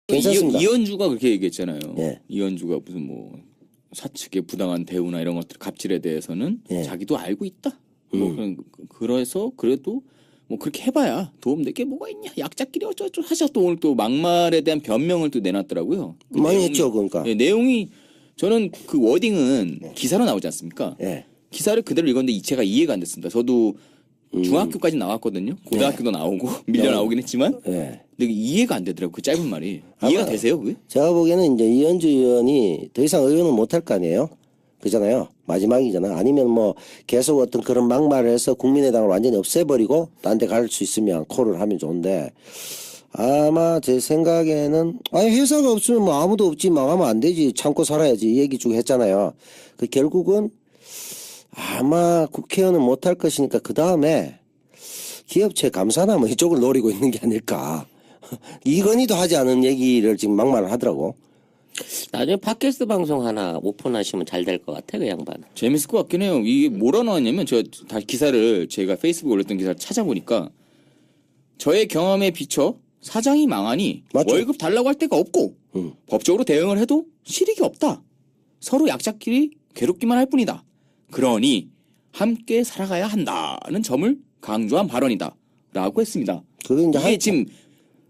괜찮습니다. 이현주가 그렇게 얘기했잖아요. 예. 이현주가 무슨 뭐 사측의 부당한 대우나 이런 것들 갑질에 대해서는 예. 자기도 알고 있다. 그래서 그래도 뭐 그렇게 해봐야 도움될 게 뭐가 있냐. 약자끼리 어쩌고 하자. 또 오늘 또 막말에 대한 변명을 또 내놨더라고요. 그 많이 내용이, 했죠, 그러니까. 예, 내용이 저는 그 워딩은 기사로 나오지 않습니까? 예. 기사를 그대로 읽었는데 제가 이해가 안 됐습니다. 저도 중학교까지 나왔거든요. 고등학교도 나오고 밀려 나오긴 했지만 예. 근데 이해가 안 되더라고 그 짧은 말이. 이해가 되세요 그게? 제가 보기에는 이제 이현주 의원이 더 이상 의원은 못할 거 아니에요. 그잖아요. 마지막이잖아. 아니면 뭐 계속 어떤 그런 막말을 해서 국민의당을 완전히 없애버리고 딴 데 갈 수 있으면 콜을 하면 좋은데 아마 제 생각에는 아니 회사가 없으면 뭐 아무도 없지 망하면 안 되지 참고 살아야지 이 얘기 쭉 했잖아요. 그 결국은 아마 국회의원은 못할 것이니까 그 다음에 기업체 감사나 뭐 이쪽을 노리고 있는 게 아닐까. 이건희도 하지 않은 얘기를 지금 막말을 하더라고. 나중에 팟캐스트 방송 하나 오픈하시면 잘 될 것 같아 그 양반은. 재밌을 것 같긴 해요. 이게 뭐라 나왔냐면 제가 다 기사를 제가 페이스북에 올렸던 기사를 찾아보니까 저의 경험에 비춰 사장이 망하니 맞죠. 월급 달라고 할 데가 없고 법적으로 대응을 해도 실익이 없다. 서로 약자끼리 괴롭기만 할 뿐이다. 그러니 함께 살아가야 한다는 점을 강조한 발언이다. 라고 했습니다. 그게 이제 지금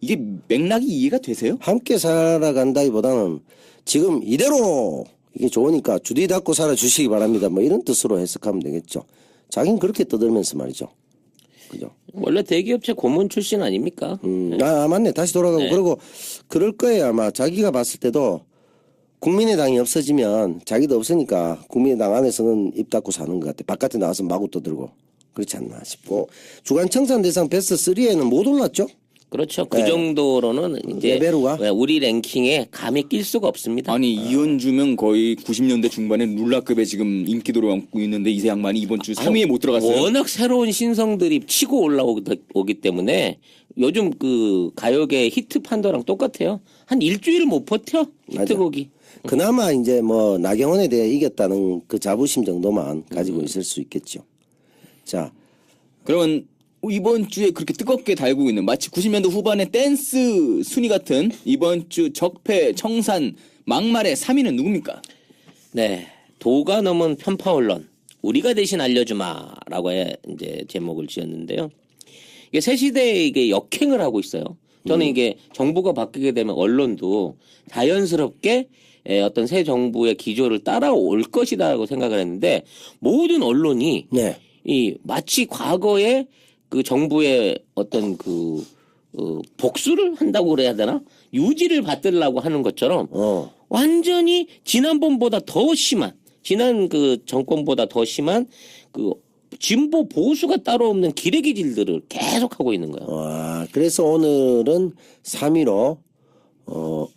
이게 맥락이 이해가 되세요? 함께 살아간다기보다는 지금 이대로 이게 좋으니까 주디 닫고 살아주시기 바랍니다. 뭐 이런 뜻으로 해석하면 되겠죠. 자기는 그렇게 떠들면서 말이죠. 그죠? 원래 대기업체 고문 출신 아닙니까? 맞네. 다시 돌아가고 네. 그러고 그럴 거예요. 아마 자기가 봤을 때도 국민의당이 없어지면 자기도 없으니까 국민의당 안에서는 입 닫고 사는 것 같아. 바깥에 나와서 마구 떠들고 그렇지 않나 싶고 주간청산 대상 베스트 3에는 못 올랐죠? 그렇죠. 그 네. 정도로는 이제 레벨우가? 우리 랭킹에 감히 낄 수가 없습니다. 아니 이현주면 거의 90년대 중반에 룰라급에 지금 인기도를 얻고 있는데 이세 양반이 이번 주 3위에 못 들어갔어요. 워낙 새로운 신성들이 치고 올라오기 때문에 요즘 그 가요계 히트 판도랑 똑같아요. 한 일주일 못 버텨 히트곡이. 그나마 이제 뭐 나경원에 대해 이겼다는 그 자부심 정도만 가지고 있을 수 있겠죠. 자, 그러면 이번 주에 그렇게 뜨겁게 달구고 있는 마치 90년대 후반의 댄스 순위 같은 이번 주 적폐 청산 막말의 3위는 누굽니까? 네. 도가 넘은 편파 언론. 우리가 대신 알려주마라고 이제 제목을 지었는데요. 이게 새 시대에 이게 역행을 하고 있어요. 저는 이게 정부가 바뀌게 되면 언론도 자연스럽게 어떤 새 정부의 기조를 따라올 것이다라고 생각을 했는데 모든 언론이 네. 이 마치 과거에 그 정부의 어떤 복수를 한다고 그래야 되나? 유지를 받으려고 하는 것처럼 완전히 지난번보다 더 심한 지난 그 정권보다 더 심한 그 진보 보수가 따로 없는 기레기질들을 계속하고 있는 거예요. 와, 그래서 오늘은 3위로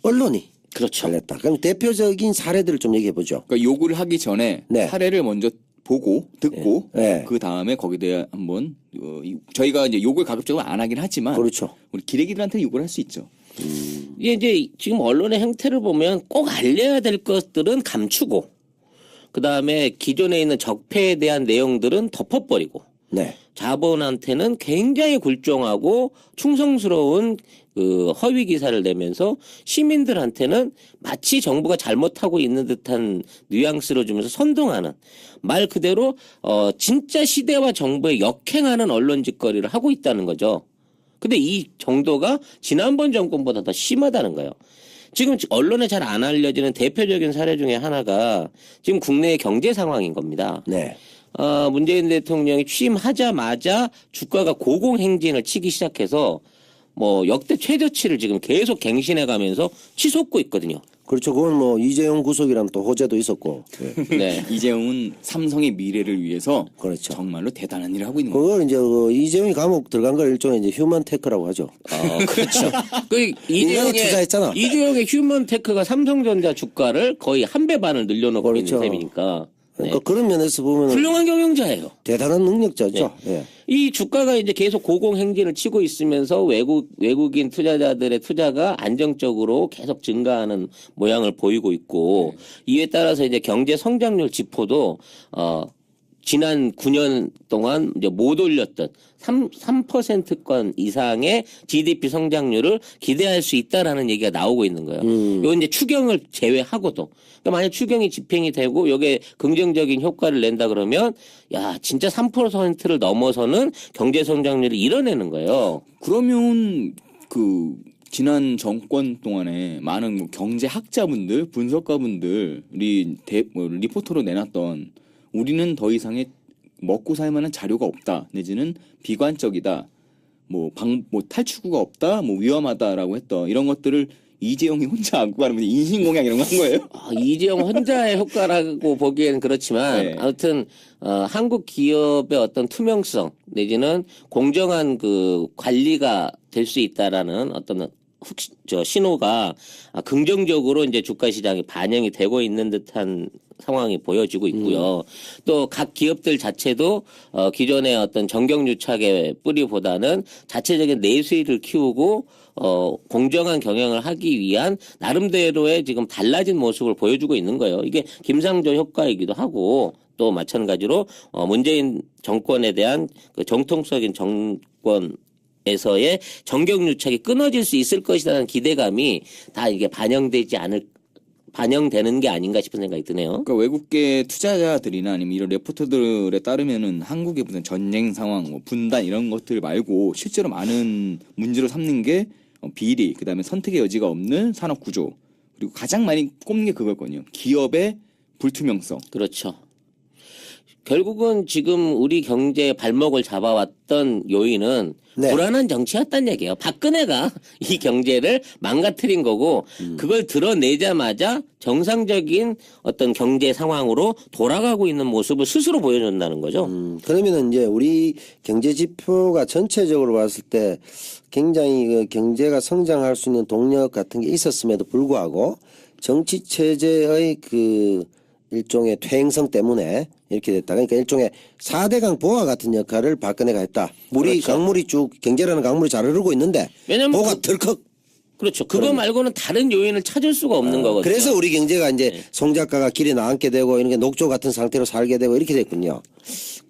언론이 그렇죠. 잘냈다. 그럼 대표적인 사례들을 좀 얘기해 보죠. 그러니까 요구를 하기 전에 네. 사례를 먼저 보고 듣고 네. 그 다음에 거기에 대해 한번 저희가 이제 요구를 가급적으로 안 하긴 하지만 그렇죠. 우리 기레기들한테 요구를 할 수 있죠. 이게 이제 지금 언론의 행태를 보면 꼭 알려야 될 것들은 감추고 그 다음에 기존에 있는 적폐에 대한 내용들은 덮어버리고 네. 자본한테는 굉장히 굴종하고 충성스러운 그 허위 기사를 내면서 시민들한테는 마치 정부가 잘못하고 있는 듯한 뉘앙스를 주면서 선동하는 말 그대로 진짜 시대와 정부에 역행하는 언론 짓거리를 하고 있다는 거죠. 근데 이 정도가 지난번 정권보다 더 심하다는 거예요. 지금 언론에 잘 안 알려지는 대표적인 사례 중에 하나가 지금 국내의 경제 상황인 겁니다. 네. 문재인 대통령이 취임하자마자 주가가 고공행진을 치기 시작해서 뭐 역대 최저치를 지금 계속 갱신해 가면서 치솟고 있거든요. 그렇죠. 그건 뭐 이재용 구속이라는 또 호재도 있었고. 네. 네. 이재용은 삼성의 미래를 위해서 그렇죠. 정말로 대단한 일을 하고 있는 거예요. 그걸 이제 이재용이 감옥 들어간 걸 일종의 이제 휴먼 테크라고 하죠. 그렇죠. 그 인간에 투자했잖아. 이재용의 휴먼테크가 삼성전자 주가를 거의 한 배 반을 늘려놓고 그렇죠. 있는 셈이니까. 그러니까 그런 면에서 보면 훌륭한 경영자예요. 대단한 능력자죠. 예. 이 주가가 이제 계속 고공행진을 치고 있으면서 외국인 투자자들의 투자가 안정적으로 계속 증가하는 모양을 보이고 있고 이에 따라서 이제 경제 성장률 지표도 지난 9년 동안 이제 못 올렸던 3%권 이상의 GDP 성장률을 기대할 수 있다라는 얘기가 나오고 있는 거예요. 요 이제 추경을 제외하고도. 그러니까 만약 추경이 집행이 되고 여기에 긍정적인 효과를 낸다 그러면 야, 진짜 3%를 넘어서는 경제 성장률을 이뤄내는 거예요. 그러면 그 지난 정권 동안에 많은 뭐 경제학자분들, 분석가분들이 리포터로 내놨던 우리는 더 이상의 먹고 살 만한 자료가 없다 내지는 비관적이다, 뭐 탈출구가 없다, 뭐 위험하다라고 했던 이런 것들을 이재용이 혼자 안고 가는 인신공약 이런 거 한 거예요? 이재용 혼자의 효과라고 보기에는 그렇지만 네. 아무튼 한국 기업의 어떤 투명성 내지는 공정한 그 관리가 될 수 있다라는 어떤 신호가 긍정적으로 이제 주가 시장에 반영이 되고 있는 듯한 상황이 보여지고 있고요. 또 각 기업들 자체도 기존의 어떤 정경유착의 뿌리보다는 자체적인 내수를 키우고 공정한 경영을 하기 위한 나름대로의 지금 달라진 모습을 보여주고 있는 거예요. 이게 김상조 효과이기도 하고 또 마찬가지로 문재인 정권에 대한 그 정통적인 정권에서의 정경유착이 끊어질 수 있을 것이라는 기대감이 다 이게 반영되는 게 아닌가 싶은 생각이 드네요. 그러니까 외국계 투자자들이나 아니면 이런 레포터들에 따르면은 한국의 무슨 전쟁 상황, 뭐 분단 이런 것들 말고 실제로 많은 문제로 삼는 게 비리, 그다음에 선택의 여지가 없는 산업 구조, 그리고 가장 많이 꼽는 게 그거거든요. 기업의 불투명성. 그렇죠. 결국은 지금 우리 경제의 발목을 잡아왔던 요인은 네. 불안한 정치였단 얘기예요. 박근혜가 이 경제를 망가뜨린 거고 그걸 드러내자마자 정상적인 어떤 경제 상황으로 돌아가고 있는 모습을 스스로 보여준다는 거죠. 그러면은 이제 우리 경제 지표가 전체적으로 봤을 때 굉장히 그 경제가 성장할 수 있는 동력 같은 게 있었음에도 불구하고 정치 체제의 그 일종의 퇴행성 때문에 이렇게 됐다. 그러니까 일종의 4대강 보화 같은 역할을 박근혜가 했다. 그렇죠. 강물이 쭉 경제라는 강물이 잘 흐르고 있는데 왜냐면 보가 덜컥. 그렇죠. 그거 말고는 다른 요인을 찾을 수가 없는 거거든요. 그래서 우리 경제가 이제 송 작가가 길에 나앉게 되고 이런 게 녹조 같은 상태로 살게 되고 이렇게 됐군요.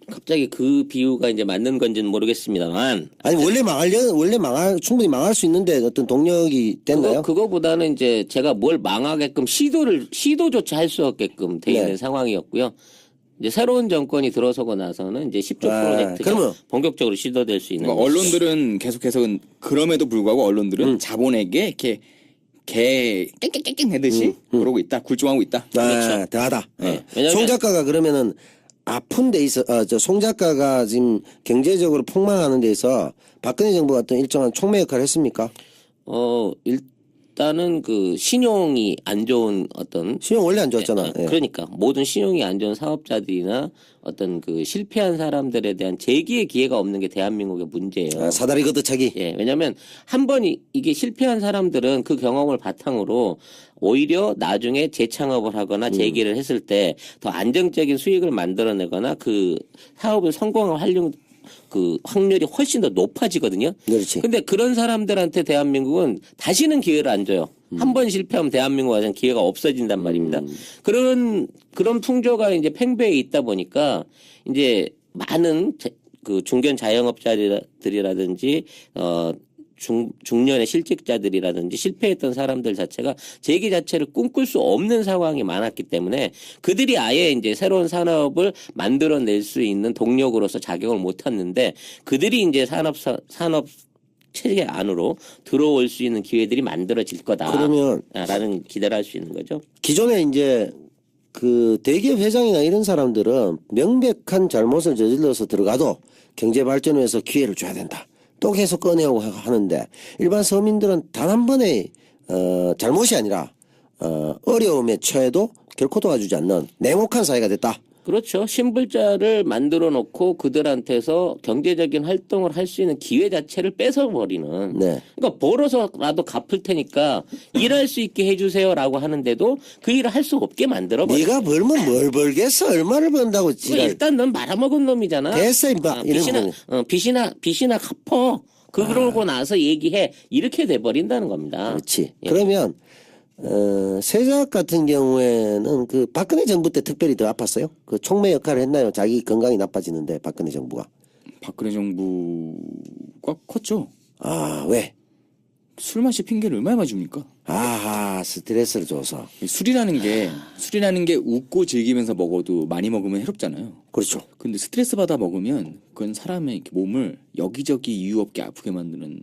갑자기 그 비유가 이제 맞는 건지는 모르겠습니다만. 아니 충분히 망할 수 있는데 어떤 동력이 됐나요? 그거보다는 이제 제가 뭘 망하게끔 시도조차 할 수 없게끔 돼 있는 네. 상황이었고요. 이제 새로운 정권이 들어서고 나서는 이제 10조 프로젝트가 그러면 본격적으로 시도될 수 있는 그러니까 언론들은 계속해서 그럼에도 불구하고 언론들은 자본에게 이렇게 개 깽깽깽깽 하듯이 그러고 있다, 굴종하고 있다. 아, 대하다. 네. 송 작가가 그러면은 아픈 데 있어, 송 작가가 지금 경제적으로 폭망하는 데 있어 박근혜 정부가 어떤 일정한 촉매 역할을 했습니까? 일단은 그 신용이 안 좋은 어떤 신용 원래 안 좋았잖아. 예. 그러니까 모든 신용이 안 좋은 사업자들이나 어떤 그 실패한 사람들에 대한 재기의 기회가 없는 게 대한민국의 문제예요. 사다리 걷어차기. 예, 왜냐하면 한 번 이게 실패한 사람들은 그 경험을 바탕으로 오히려 나중에 재창업을 하거나 재기를 했을 때 더 안정적인 수익을 만들어내거나 그 사업을 성공할 그 확률이 훨씬 더 높아지거든요. 그렇지. 근데 그런 사람들한테 대한민국은 다시는 기회를 안 줘요. 한 번 실패하면 대한민국은 기회가 없어진단 말입니다. 그런 풍조가 이제 팽배해 있다 보니까 이제 많은 그 중견 자영업자들이라든지 중년의 실직자들이라든지 실패했던 사람들 자체가 재기 자체를 꿈꿀 수 없는 상황이 많았기 때문에 그들이 아예 이제 새로운 산업을 만들어낼 수 있는 동력으로서 작용을 못했는데 그들이 이제 산업 체계 안으로 들어올 수 있는 기회들이 만들어질 거다라는 기대를 할 수 있는 거죠. 기존에 이제 그 대기업 회장이나 이런 사람들은 명백한 잘못을 저질러서 들어가도 경제 발전을 위해서 기회를 줘야 된다. 또 계속 꺼내오고 하는데 일반 서민들은 단 한 번의 잘못이 아니라 어려움에 처해도 결코 도와주지 않는 냉혹한 사회가 됐다. 그렇죠. 신불자를 만들어 놓고 그들한테서 경제적인 활동을 할 수 있는 기회 자체를 뺏어버리는. 네. 그러니까 벌어서라도 갚을 테니까 일할 수 있게 해주세요라고 하는데도 그 일을 할 수 없게 만들어버려. 네가 벌면 뭘 벌겠어? 얼마를 번다고 지랄. 일단 넌 말아먹은 놈이잖아. 됐어 임마. 빚이나 갚어. 그러고 나서 얘기해. 이렇게 돼버린다는 겁니다. 그렇지. 예. 그러면 세작 같은 경우에는 그 박근혜 정부 때 특별히 더 아팠어요. 그 촉매 역할을 했나요? 자기 건강이 나빠지는데 박근혜 정부가. 박근혜 정부가 컸죠. 아, 왜? 술 마시 핑계를 얼마나 많이 줍니까? 아하, 스트레스를 줘서. 술이라는 게 웃고 즐기면서 먹어도 많이 먹으면 해롭잖아요. 그렇죠. 근데 스트레스 받아 먹으면 그건 사람의 이렇게 몸을 여기저기 이유 없게 아프게 만드는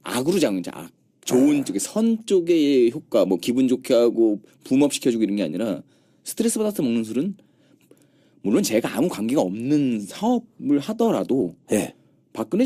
악으로 작은 악. 좋은 쪽에 선 쪽의 효과, 뭐 기분 좋게 하고 붐업 시켜주고 이런 게 아니라 스트레스 받아서 먹는 술은 물론 제가 아무 관계가 없는 사업을 하더라도 예. 박근혜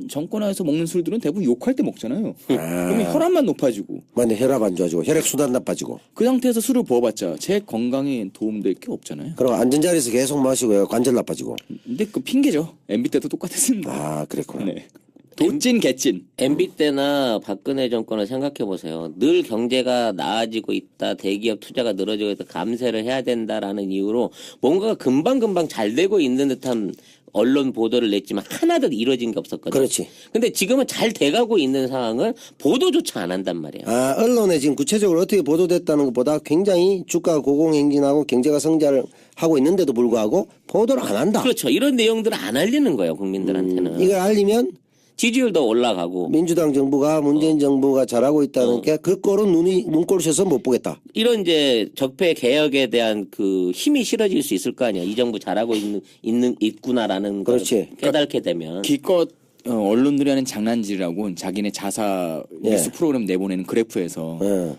정권하에서 먹는 술들은 대부분 욕할 때 먹잖아요. 그러면 혈압만 높아지고 맞네, 혈압 안 좋아지고 혈액순환 나빠지고. 그 상태에서 술을 부어봤자 제 건강에 도움될 게 없잖아요. 그럼 앉은 자리에서 계속 마시고 관절 나빠지고. 근데 그 핑계죠. MB 때도 똑같았습니다. 아, 그랬구나. 네. 돈찐 개찐. MB 때나 박근혜 정권을 생각해 보세요. 늘 경제가 나아지고 있다, 대기업 투자가 늘어지고 있다, 감세를 해야 된다라는 이유로 뭔가가 금방금방 잘 되고 있는 듯한 언론 보도를 냈지만 하나도 이루어진 게 없었거든요. 그렇지. 근데 지금은 잘 돼가고 있는 상황을 보도조차 안 한단 말이에요. 아, 언론에 지금 구체적으로 어떻게 보도됐다는 것보다 굉장히 주가가 고공행진하고 경제가 성장을 하고 있는데도 불구하고 보도를 안 한다. 그렇죠. 이런 내용들을 안 알리는 거예요, 국민들한테는. 이걸 알리면 지지율도 올라가고 민주당 정부가 문재인 정부가 잘하고 있다는 게 그 꼴은 눈꼴 셔서 못 보겠다. 이런 이제 적폐 개혁에 대한 그 힘이 실어질 수 있을 거 아니야. 이 정부 잘하고 있구나라는 걸 그렇지. 깨닫게 되면. 기껏 언론들이 하는 장난질이라고 자기네 자사 예. 뉴스 프로그램 내보내는 그래프에서 예.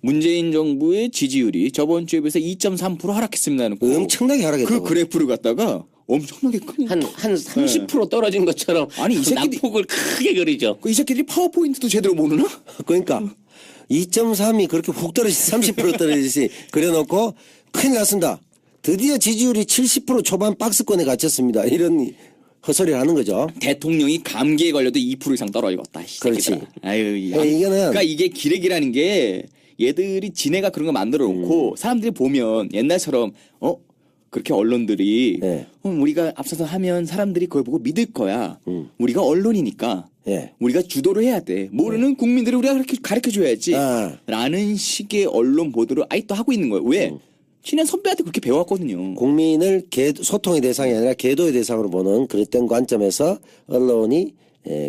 문재인 정부의 지지율이 저번 주에 비해서 2.3% 하락했습니다. 엄청나게 하락했다고. 그 그래프를 갖다가 엄청나게 큰 한 30% 떨어진 것처럼 아니, 이 새끼들이- 낙폭을 크게 그리죠. 이 새끼들이 파워포인트도 제대로 모르나? 그러니까 2.3이 그렇게 훅 떨어지 30% 떨어지시 그려놓고 큰일 났습니다. 드디어 지지율이 70% 초반 박스권에 갇혔습니다. 이런 헛소리를 하는 거죠. 대통령이 감기에 걸려도 2% 이상 떨어지겠다. 이 그렇지. 새끼들아. 아유, 이거는- 그러니까 이게 기레기라는 게 얘들이 지네가 그런 거 만들어 놓고 사람들이 보면 옛날처럼 그렇게 언론들이 네. 우리가 앞서서 하면 사람들이 그걸 보고 믿을 거야. 우리가 언론이니까 예. 우리가 주도를 해야 돼. 모르는 국민들을 우리가 그렇게 가르쳐 줘야지. 아. 라는 식의 언론 보도를 아직도 하고 있는 거예요. 왜? 친한 선배한테 그렇게 배워왔거든요. 국민을 소통의 대상이 아니라 계도의 대상으로 보는 그런 관점에서 언론이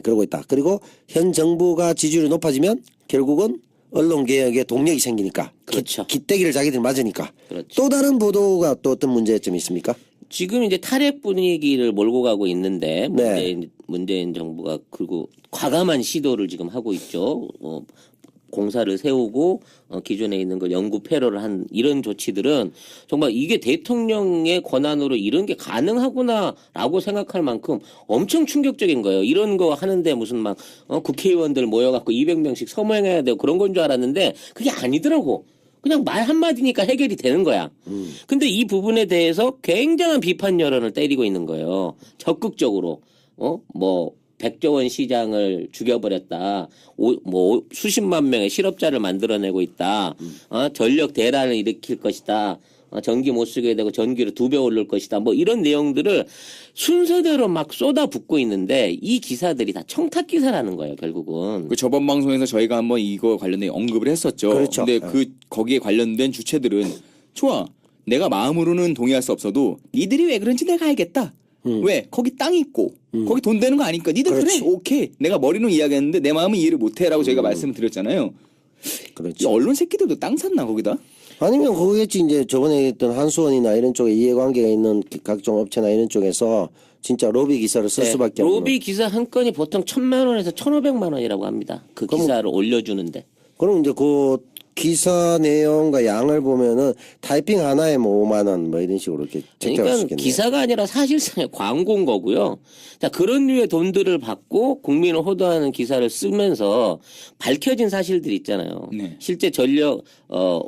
그러고 있다. 그리고 현 정부가 지지율이 높아지면 결국은 언론 개혁에 동력이 생기니까. 그렇죠. 기대기를 자기들 맞으니까. 그렇죠. 또 다른 보도가 또 어떤 문제점이 있습니까? 지금 이제 탈핵 분위기를 몰고 가고 있는데 네. 문재인 정부가 그리고 과감한 시도를 지금 하고 있죠. 공사를 세우고 기존에 있는 걸 영구 폐로를 한 이런 조치들은 정말 이게 대통령의 권한으로 이런 게 가능하구나라고 생각할 만큼 엄청 충격적인 거예요. 이런 거 하는데 무슨 막 국회의원들 모여갖고 200명씩 서명해야 되고 그런 건 줄 알았는데 그게 아니더라고. 그냥 말 한마디니까 해결이 되는 거야. 근데 이 부분에 대해서 굉장한 비판 여론을 때리고 있는 거예요. 적극적으로. 백조원 시장을 죽여버렸다. 수십만 명의 실업자를 만들어내고 있다. 전력 대란을 일으킬 것이다. 전기 못 쓰게 되고 전기를 2배 오를 것이다. 뭐 이런 내용들을 순서대로 막 쏟아붓고 있는데 이 기사들이 다 청탁 기사라는 거예요, 결국은. 그 저번 방송에서 저희가 한번 이거 관련된 언급을 했었죠. 그렇죠. 근데 거기에 관련된 주체들은 좋아. 내가 마음으로는 동의할 수 없어도 니들이 왜 그런지 내가 알겠다. 왜? 거기 땅이 있고 거기 돈 되는 거 아니까 니들 그렇지. 그래 오케이. 내가 머리로 이야기했는데 내 마음은 이해를 못해라고 저희가 말씀을 드렸잖아요. 이 그렇지. 언론 새끼들도 땅 샀나 거기다? 아니면 거기겠지. 이제 저번에 했던 한수원이나 이런 쪽에 이해관계가 있는 각종 업체나 이런 쪽에서 진짜 로비 기사를 쓸 수밖에 없는. 로비 기사 한 건이 보통 1,000만 원에서 1,500만 원이라고 합니다. 그 기사를 올려주는데. 그럼 이제 그 기사 내용과 양을 보면은 타이핑 하나에 뭐 5만 원 뭐 이런 식으로 이렇게 책정할 수 그러니까 있겠네요. 기사가 아니라 사실상의 광고인 거고요. 자, 그런 류의 돈들을 받고 국민을 호도하는 기사를 쓰면서 밝혀진 사실들이 있잖아요. 네. 실제 전력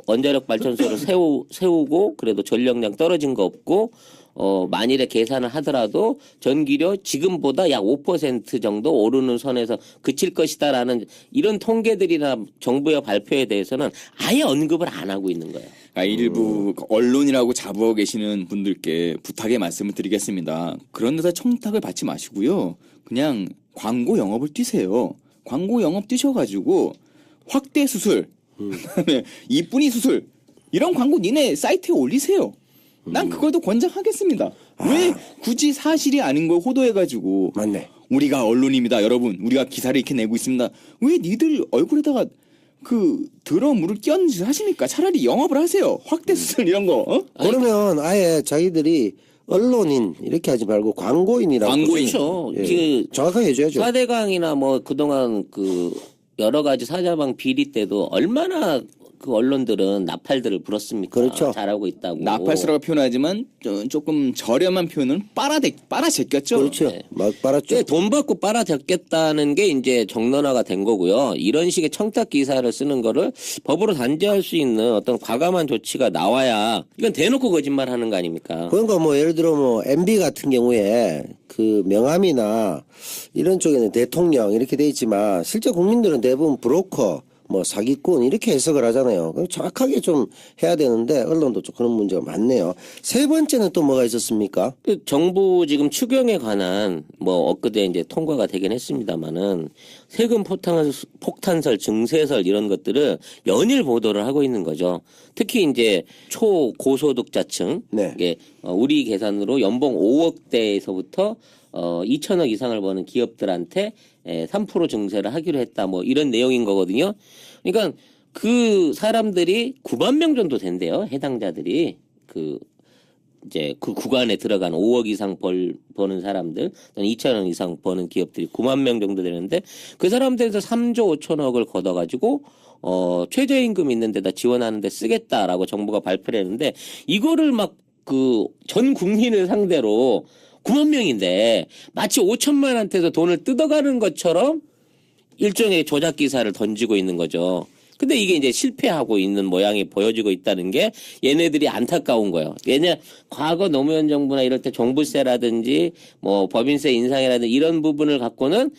원자력 발전소를 세우고 그래도 전력량 떨어진 거 없고 만일에 계산을 하더라도 전기료 지금보다 약 5% 정도 오르는 선에서 그칠 것이다라는 이런 통계들이나 정부의 발표에 대해서는 아예 언급을 안 하고 있는 거예요. 일부 언론이라고 자부하고 계시는 분들께 부탁의 말씀을 드리겠습니다. 그런 데서 청탁을 받지 마시고요. 그냥 광고 영업을 뛰세요. 광고 영업 뛰셔가지고 확대 수술 그다음에 이쁜이 수술 이런 광고 니네 사이트에 올리세요. 난 그걸도 권장하겠습니다. 왜 굳이 사실이 아닌 걸 호도해가지고 맞네. 우리가 언론입니다, 여러분. 우리가 기사를 이렇게 내고 있습니다. 왜 니들 얼굴에다가 그 더러운 물을 끼얹는 짓을 하십니까? 차라리 영업을 하세요. 확대 수술 이런 거. 어? 그러면 아예 자기들이 언론인 이렇게 하지 말고 광고인이라고. 광고인. 그렇죠. 예. 그 정확하게 해줘야죠. 4대강이나 뭐 그동안 그 여러 가지 사자방 비리 때도 얼마나 그 언론들은 나팔들을 불었습니까? 그렇죠. 잘하고 있다고. 나팔수라고 표현하지만 조금 저렴한 표현은 빨아제꼈죠. 그렇죠. 네. 막 빨았죠. 돈 받고 빨아잡겠다는 게 이제 정론화가 된 거고요. 이런 식의 청탁 기사를 쓰는 거를 법으로 단죄할 수 있는 어떤 과감한 조치가 나와야 이건 대놓고 거짓말하는 거 아닙니까? 그러니까 뭐 예를 들어 뭐 MB 같은 경우에 그 명함이나 이런 쪽에는 대통령 이렇게 돼 있지만 실제 국민들은 대부분 브로커 뭐 사기꾼 이렇게 해석을 하잖아요. 그럼 정확하게 좀 해야 되는데 언론도 좀 그런 문제가 많네요. 세 번째는 또 뭐가 있었습니까? 그 정부 지금 추경에 관한 뭐 엊그제 이제 통과가 되긴 했습니다만은 세금 폭탄설, 증세설 이런 것들을 연일 보도를 하고 있는 거죠. 특히 이제 초고소득자층, 네. 이게 우리 계산으로 연봉 5억대에서부터 2천억 이상을 버는 기업들한테 3% 증세를 하기로 했다. 뭐 이런 내용인 거거든요. 그러니까 그 사람들이 9만 명 정도 된대요. 해당자들이 이제 그 구간에 들어간 5억 이상 버는 사람들, 또는 2천억 이상 버는 기업들이 9만 명 정도 되는데 그 사람들에서 3조 5천억을 걷어가지고 최저임금 있는 데다 지원하는데 쓰겠다라고 정부가 발표를 했는데 이거를 막 그 전 국민을 상대로 9만 명인데 마치 5천만한테서 돈을 뜯어가는 것처럼 일종의 조작 기사를 던지고 있는 거죠. 근데 이게 이제 실패하고 있는 모양이 보여지고 있다는 게 얘네들이 안타까운 거예요. 얘네 과거 노무현 정부나 이럴 때 종부세라든지 뭐 법인세 인상이라든지 이런 부분을 갖고는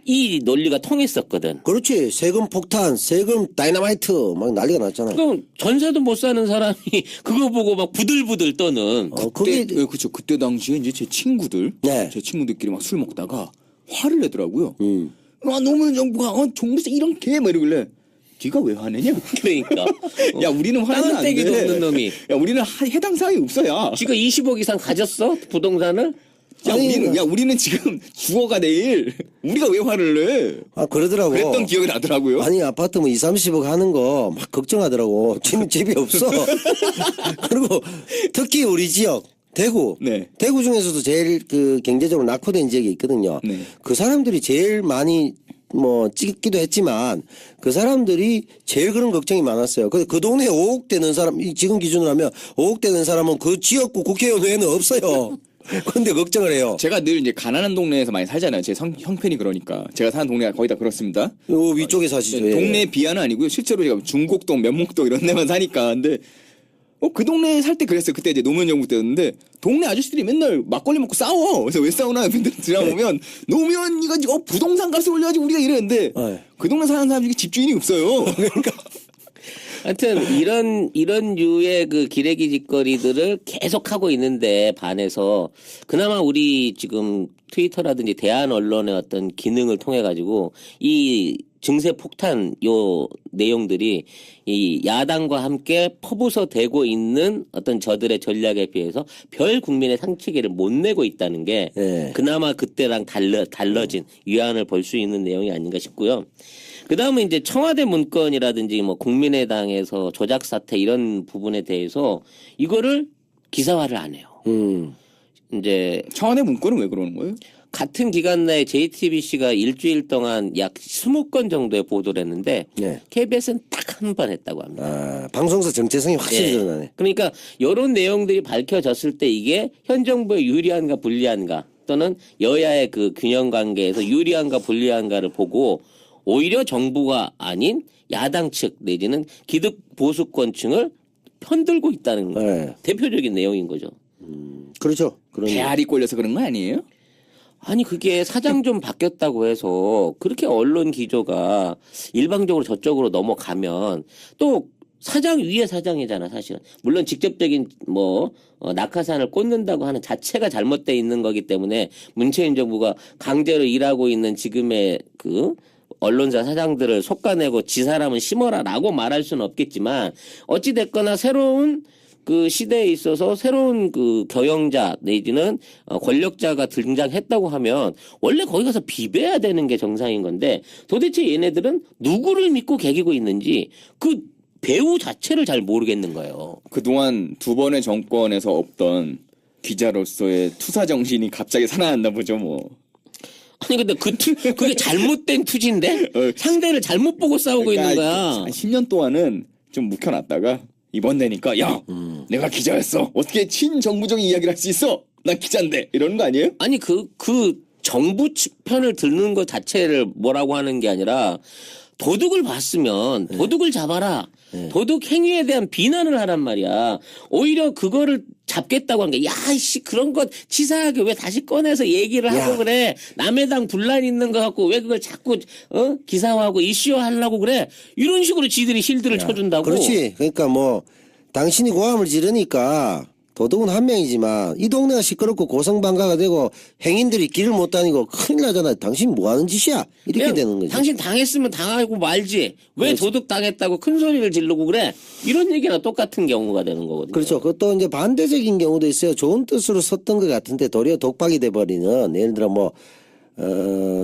이 논리가 통했었거든. 그렇지. 세금 폭탄, 세금 다이너마이트 막 난리가 났잖아요. 그럼 전세도 못 사는 사람이 그거 보고 막 부들부들 떠는. 그게 그렇죠. 그때 당시에 이제 제 친구들, 네. 제 친구들끼리 막 술 먹다가 화를 내더라고요. 음. 노무현 정부가 종부세 이런 개 뭐 이러길래 네가 왜 화내냐? 그러니까. 야 우리는 화내면 땅은 안 돼. 떼기도 없는 놈이. 야 우리는 해당 사항이 없어야. 지가 20억 이상 가졌어? 부동산을? 우리는 지금 죽어가 내일. 우리가 왜 화를 내? 아 그러더라고. 그랬던 기억이 나더라고요. 아니 아파트 뭐 2, 30억 하는 거 막 걱정하더라고. 지금 집이 없어. 그리고 특히 우리 지역 대구. 네. 대구 중에서도 제일 그 경제적으로 낙후된 지역이 있거든요. 네. 그 사람들이 제일 많이 뭐 찍기도 했지만 그 사람들이 제일 그런 걱정이 많았어요. 근데 그 동네에 5억 되는 사람, 지금 기준으로 하면 5억 되는 사람은 그 지역구 국회의원 외에는 없어요. 근데 걱정을 해요. 제가 늘 이제 가난한 동네에서 많이 살잖아요. 제 형편이 그러니까. 제가 사는 동네가 거의 다 그렇습니다. 요 위쪽에 사시죠. 예. 동네 비하는 아니고요. 실제로 제가 중곡동, 면목동 이런 데만 사니까. 근데 그 동네에 살 때 그랬어요. 그때 이제 노무현 정부 때였는데 동네 아저씨들이 맨날 막걸리 먹고 싸워. 그래서 왜 싸우나 들어보면 노무현이가 부동산 값을 올려가지고 우리가 이랬는데 네. 그 동네 사는 사람들이 집주인이 없어요. 그러니까 하여튼 이런 류의 그 기레기 짓거리들을 계속 하고 있는데 반해서 그나마 우리 지금 트위터라든지 대한 언론의 어떤 기능을 통해 가지고 이 증세 폭탄 요 내용들이 이 야당과 함께 퍼부서 대고 있는 어떤 저들의 전략에 비해서 별 국민의 상체기를 못 내고 있다는 게 네. 그나마 그때랑 달라진 위안을 볼 수 있는 내용이 아닌가 싶고요. 그 다음에 이제 청와대 문건이라든지 뭐 국민의당에서 조작 사태 이런 부분에 대해서 이거를 기사화를 안 해요. 이제 청와대 문건은 왜 그러는 거예요? 같은 기간 내에 JTBC가 일주일 동안 약 20건 정도의 보도를 했는데 네. KBS는 딱 한 번 했다고 합니다. 아, 방송사 정체성이 확실히 예. 드러나네. 그러니까 이런 내용들이 밝혀졌을 때 이게 현 정부에 유리한가 불리한가 또는 여야의 그 균형 관계에서 유리한가 불리한가를 보고 오히려 정부가 아닌 야당 측 내지는 기득 보수권층을 편들고 있다는 네. 대표적인 내용인 거죠. 그렇죠. 그런 배알이 꼴려서 그런 거 아니에요? 아니 그게 사장 좀 바뀌었다고 해서 그렇게 언론 기조가 일방적으로 저쪽으로 넘어가면 또 사장 위에 사장이잖아 사실은. 물론 직접적인 뭐 낙하산을 꽂는다고 하는 자체가 잘못돼 있는 거기 때문에 문재인 정부가 강제로 일하고 있는 지금의 그 언론사 사장들을 속아내고 지 사람은 심어라라고 말할 수는 없겠지만 어찌 됐거나 새로운 그 시대에 있어서 새로운 그 경영자 내지는 권력자가 등장했다고 하면 원래 거기 가서 비벼야 되는 게 정상인 건데 도대체 얘네들은 누구를 믿고 개기고 있는지 그 배우 자체를 잘 모르겠는 거예요. 그동안 두 번의 정권에서 없던 기자로서의 투사 정신이 갑자기 살아났나 보죠, 뭐. 아니 근데 그게 잘못된 투지인데 상대를 잘못 보고 싸우고 있는 거야. 한 10년 동안은 좀 묵혀놨다가 이번 되니까 야 내가 기자였어. 어떻게 친정부적인 이야기를 할 수 있어? 난 기자인데 이러는 거 아니에요? 아니 그 정부 편을 듣는 것 자체를 뭐라고 하는 게 아니라 도둑을 봤으면 도둑을 잡아라. 도둑 행위에 대한 비난을 하란 말이야. 오히려 그거를 잡겠다고 한 게, 야, 씨, 그런 것 치사하게 왜 다시 꺼내서 얘기를 하고 그래. 남의 당 분란 있는 거 갖고 왜 그걸 자꾸, 기사화하고 이슈화하려고 그래. 이런 식으로 지들이 실드를 쳐준다고. 그렇지. 그러니까 뭐 당신이 고함을 지르니까 도둑은 한 명이지만 이 동네가 시끄럽고 고성방가가 되고 행인들이 길을 못 다니고 큰일 나잖아. 당신 뭐 하는 짓이야? 이렇게 되는 거지. 당신 당했으면 당하고 말지. 왜 도둑 당했다고 큰 소리를 지르고 그래? 이런 얘기랑 똑같은 경우가 되는 거거든요. 그렇죠. 그것도 이제 반대적인 경우도 있어요. 좋은 뜻으로 썼던 것 같은데 도리어 독박이 돼버리는 예를 들어 뭐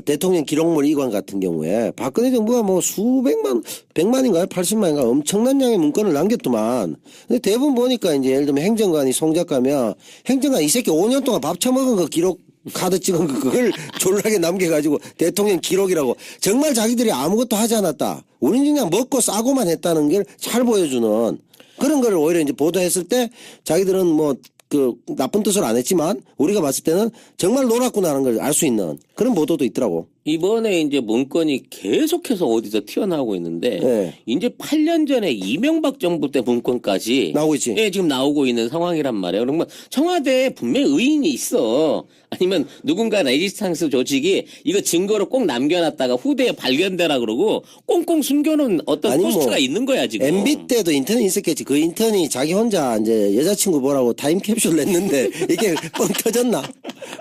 대통령 기록물 이관 같은 경우에 박근혜 정부가 뭐 수백만, 100만인가요? 80만인가 엄청난 양의 문건을 남겼더만. 근데 대부분 보니까 이제 예를 들면 행정관이 송작가면 행정관 이 새끼 5년 동안 밥 처먹은 거 기록 카드 찍은 거 그걸 졸라게 남겨가지고 대통령 기록이라고 정말 자기들이 아무것도 하지 않았다. 우리는 그냥 먹고 싸고만 했다는 걸 잘 보여주는 그런 거를 오히려 이제 보도했을 때 자기들은 뭐 그 나쁜 뜻으로 안 했지만 우리가 봤을 때는 정말 놀았구나 하는 걸 알 수 있는 그런 보도도 있더라고. 이번에 이제 문건이 계속해서 어디서 튀어나오고 있는데 네. 이제 8년 전에 이명박 정부 때 문건까지 나오고 있지. 예, 지금 나오고 있는 상황이란 말이에요. 그러면 청와대에 분명히 의인이 있어. 아니면 누군가 레지스탕스 조직이 이거 증거로 꼭 남겨놨다가 후대에 발견되라 그러고 꽁꽁 숨겨놓은 어떤 아니, 포스트가 뭐 있는 거야 지금. MB 때도 인턴이 있었겠지. 그 인턴이 자기 혼자 이제 여자친구 보라고 타임캡슐 냈는데 이게 뻥 터졌나?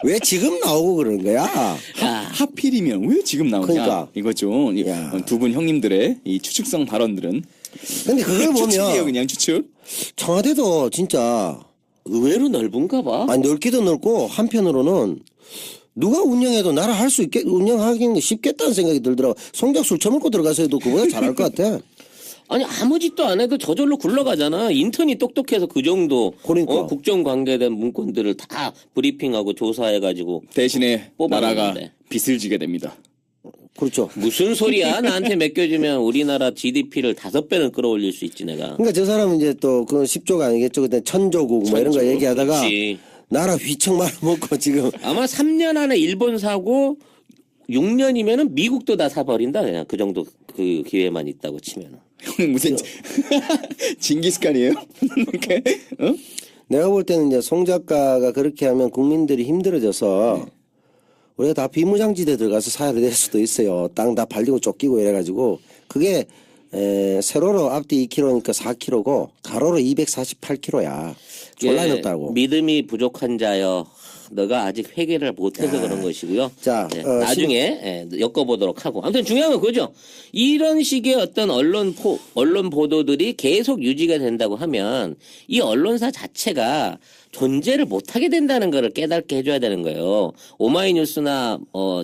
왜 지금 나오고 그러는 거야? 하필이면 왜 지금 나오냐? 그러니까. 이거죠. 두 분 형님들의 이 추측성 발언들은 근데 그걸 추측이에요, 보면 그냥 추측. 청와대도 진짜 의외로 넓은가 봐. 아니 넓기도 넓고 한편으로는 누가 운영해도 나라 할 수 있게 운영하기는 쉽겠다는 생각이 들더라고. 송작 술 처먹고 들어가서 해도 그보다 잘할 것 같아. 아니 아무 짓도 안 해도 저절로 굴러가잖아. 인턴이 똑똑해서 그 정도 그러니까. 국정 관계된 문건들을 다 브리핑하고 조사해가지고 대신에 뽑아내는데. 나라가 빚을 지게 됩니다. 그렇죠. 무슨 소리야? 나한테 맡겨주면 우리나라 GDP를 5배는 끌어올릴 수 있지 내가. 그러니까 저 사람은 이제 또 그 10조가 아니겠죠. 그때 천조국 뭐 이런 거 얘기하다가 그렇지. 나라 휘청 말아먹고 지금 아마 3년 안에 일본 사고 6년이면은 미국도 다 사버린다 그냥 그 정도 그 기회만 있다고 치면은. 형 무슨 징기스칸이에요? 이렇게 어? 내가 볼 때는 이제 송 작가가 그렇게 하면 국민들이 힘들어져서 우리가 다 비무장지대 들어가서 사야될 수도 있어요. 땅 다 발리고 쫓기고 이래가지고 그게 세로로 앞뒤 2km니까 4km고 가로로 248km야. 졸라 높다고. 믿음이 부족한 자여. 너가 아직 회개를 못해서 그런 것이고요. 자, 나중에 엮어보도록 하고. 아무튼 중요한 건 그거죠. 이런 식의 어떤 언론 보도들이 계속 유지가 된다고 하면 이 언론사 자체가 존재를 못하게 된다는 거를 깨닫게 해줘야 되는 거예요. 오마이뉴스나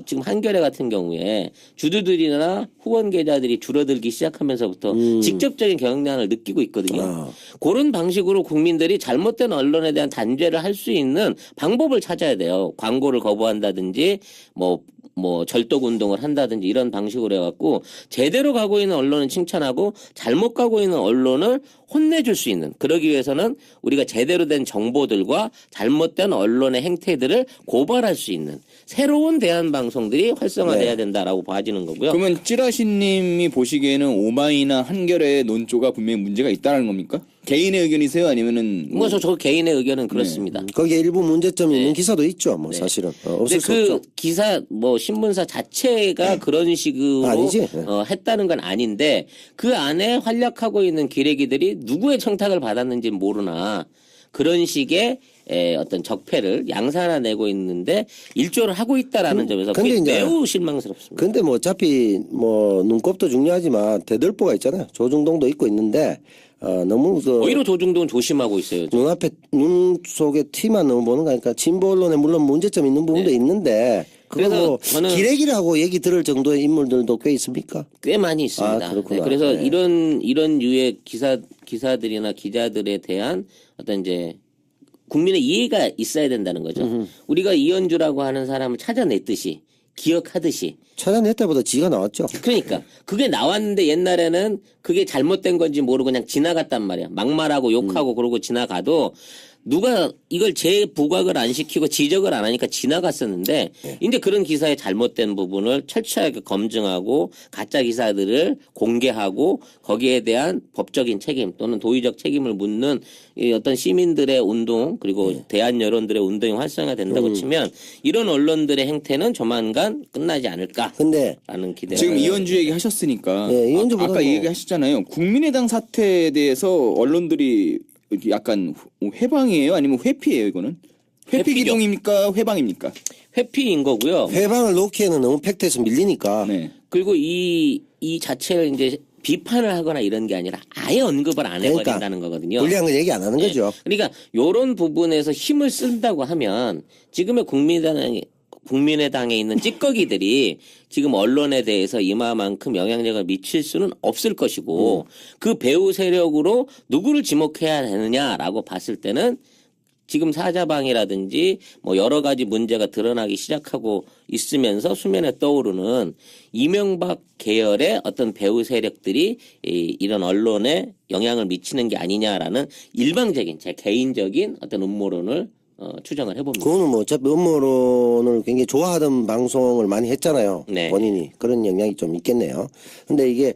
지금 한겨레 같은 경우에 주주들이나 후원 계좌들이 줄어들기 시작하면서부터 직접적인 경영난을 느끼고 있거든요. 그런 방식으로 국민들이 잘못된 언론에 대한 단죄를 할 수 있는 방법을 찾아야 돼요. 광고를 거부한다든지 뭐 절독 운동을 한다든지 이런 방식으로 해갖고 제대로 가고 있는 언론은 칭찬하고 잘못 가고 있는 언론을 혼내줄 수 있는, 그러기 위해서는 우리가 제대로 된 정보들과 잘못된 언론의 행태들을 고발할 수 있는 새로운 대안 방송들이 활성화돼야 된다라고 봐지는 거고요. 그러면 찌라시님이 보시기에는 오마이나 한겨레의 논조가 분명히 문제가 있다는 겁니까? 개인의 의견이세요? 아니면은 뭐 저 개인의 의견은 그렇습니다. 거기에 일부 문제점이 있는 기사도 있죠. 뭐 사실은 없을 수 근데 그 없죠. 기사 신문사 자체가 그런 식으로 아니지. 했다는 건 아닌데 그 안에 활약하고 있는 기레기들이 누구의 청탁을 받았는지 모르나 그런 식의 어떤 적폐를 양산화내고 있는데 일조를 하고 있다라는 점에서 근데 이제 매우 실망스럽습니다. 근데 뭐 어차피 뭐 눈곱도 중요하지만 대들보가 있잖아요. 조중동도 있고 있는데 너무 오히려 조중동은 조심하고 있어요. 눈앞에 눈 속에 티만 너무 보는 거니까 진보 언론에 물론 문제점 있는 부분도 있는데 그거 그래서 뭐 저는 기레기라고 얘기 들을 정도의 인물들도 꽤 있습니까? 꽤 많이 있습니다. 그렇구나. 그래서 네. 이런 류의 기사들이나 기자들에 대한 어떤 이제 국민의 이해가 있어야 된다는 거죠. 우리가 이현주라고 하는 사람을 찾아냈듯이 기억하듯이 찾아냈다보다 지가 나왔죠. 그러니까 그게 나왔는데 옛날에는 그게 잘못된 건지 모르고 그냥 지나갔단 말이야. 막말하고 욕하고 그러고 지나가도 누가 이걸 재부각을 안 시키고 지적을 안 하니까 지나갔었는데 이제 그런 기사의 잘못된 부분을 철저하게 검증하고 가짜 기사들을 공개하고 거기에 대한 법적인 책임 또는 도의적 책임을 묻는 이 어떤 시민들의 운동 그리고 대한 여론들의 운동이 활성화된다고 치면 이런 언론들의 행태는 조만간 끝나지 않을까라는 근데 기대가 지금 이현주 얘기 하셨으니까 네, 이현주보다 아까 뭐- 얘기 하셨잖아요. 국민의당 사태에 대해서 언론들이 약간 회방이에요? 아니면 회피예요? 이거는 회피 회피죠. 기동입니까? 회방입니까? 회피인 거고요. 회방을 놓기에는 너무 팩트에서 밀리니까 네. 그리고 이 자체를 이제 비판을 하거나 이런 게 아니라 아예 언급을 안 해버린다는 거거든요. 불리한 건 얘기 안 하는 거죠. 그러니까 요런 부분에서 힘을 쓴다고 하면 지금의 국민의당에 있는 찌꺼기들이 지금 언론에 대해서 이마만큼 영향력을 미칠 수는 없을 것이고 그 배후 세력으로 누구를 지목해야 되느냐라고 봤을 때는 지금 사자방이라든지 뭐 여러 가지 문제가 드러나기 시작하고 있으면서 수면에 떠오르는 이명박 계열의 어떤 배후 세력들이 이런 언론에 영향을 미치는 게 아니냐라는 일방적인 제 개인적인 어떤 음모론을 추정을 해봅니다. 그거는 뭐 어차피 음모론을 굉장히 좋아하던 방송을 많이 했잖아요. 네. 본인이 그런 영향이 좀 있겠네요. 근데 이게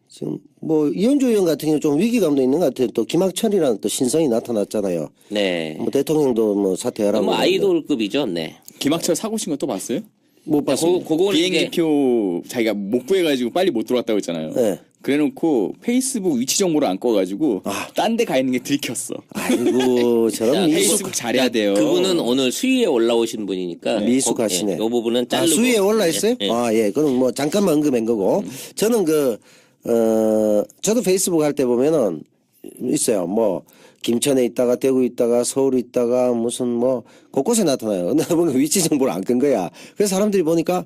지금 뭐 이현주 의원 같은 경우 좀 위기감도 있는 것 같아요. 또 김학철이라는 또 신성이 나타났잖아요. 네. 뭐 대통령도 뭐 사퇴하라고. 뭐 그러는데 아이돌급이죠. 네. 김학철 사고 친 거 또 봤어요? 못 봤습니다. 그거는 이제 비행기표 자기가 못 구해가지고 빨리 못 들어왔다고 했잖아요. 네. 그래놓고 페이스북 위치 정보를 안 꺼가지고 딴 데 가 있는 게 들켰어. 아이고 저런 페이스북 잘해야 돼요. 그분은 오늘 수위에 올라오신 분이니까 미숙하시네. 이 부분은 자르고 수위에 올라 있어요? 예, 예. 예. 그럼 뭐 잠깐만 언급한 거고. 저는 저도 페이스북 할 때 보면은 있어요. 뭐 김천에 있다가 대구 있다가 서울에 있다가 무슨 뭐 곳곳에 나타나요. 근데 보니까 위치 정보를 안 끈 거야. 그래서 사람들이 보니까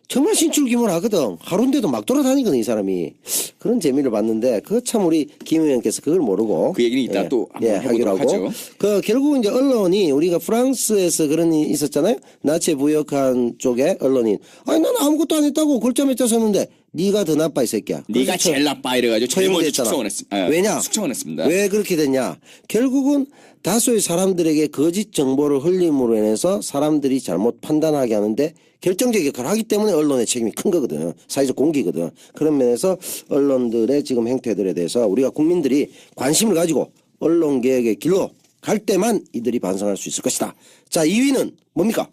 정말 신출귀몰하거든. 하루인데도 막 돌아다니거든 이 사람이. 그런 재미를 봤는데 그거 참 우리 김 의원께서 그걸 모르고 그 얘기는 이따 또 한번 하기로 해보도록 하고. 하죠. 결국은 이제 언론이 우리가 프랑스에서 그런 일이 있었잖아요. 나치에 부역한 쪽에 언론인. 아니 난 아무것도 안 했다고 글자 몇 자 썼는데 네가 더 나빠 이 새끼야. 네가 그래서 제일 나빠 이래가지고 제일 먼저 처형됐잖아. 숙청을 했습니다. 왜냐? 숙청을 했습니다. 왜 그렇게 됐냐? 결국은 다수의 사람들에게 거짓 정보를 흘림으로 인해서 사람들이 잘못 판단하게 하는데 결정적 역할을 하기 때문에 언론의 책임이 큰 거거든. 사회적 공기거든. 그런 면에서 언론들의 지금 행태들에 대해서 우리가 국민들이 관심을 가지고 언론개혁의 길로 갈 때만 이들이 반성할 수 있을 것이다. 자, 2위는 뭡니까?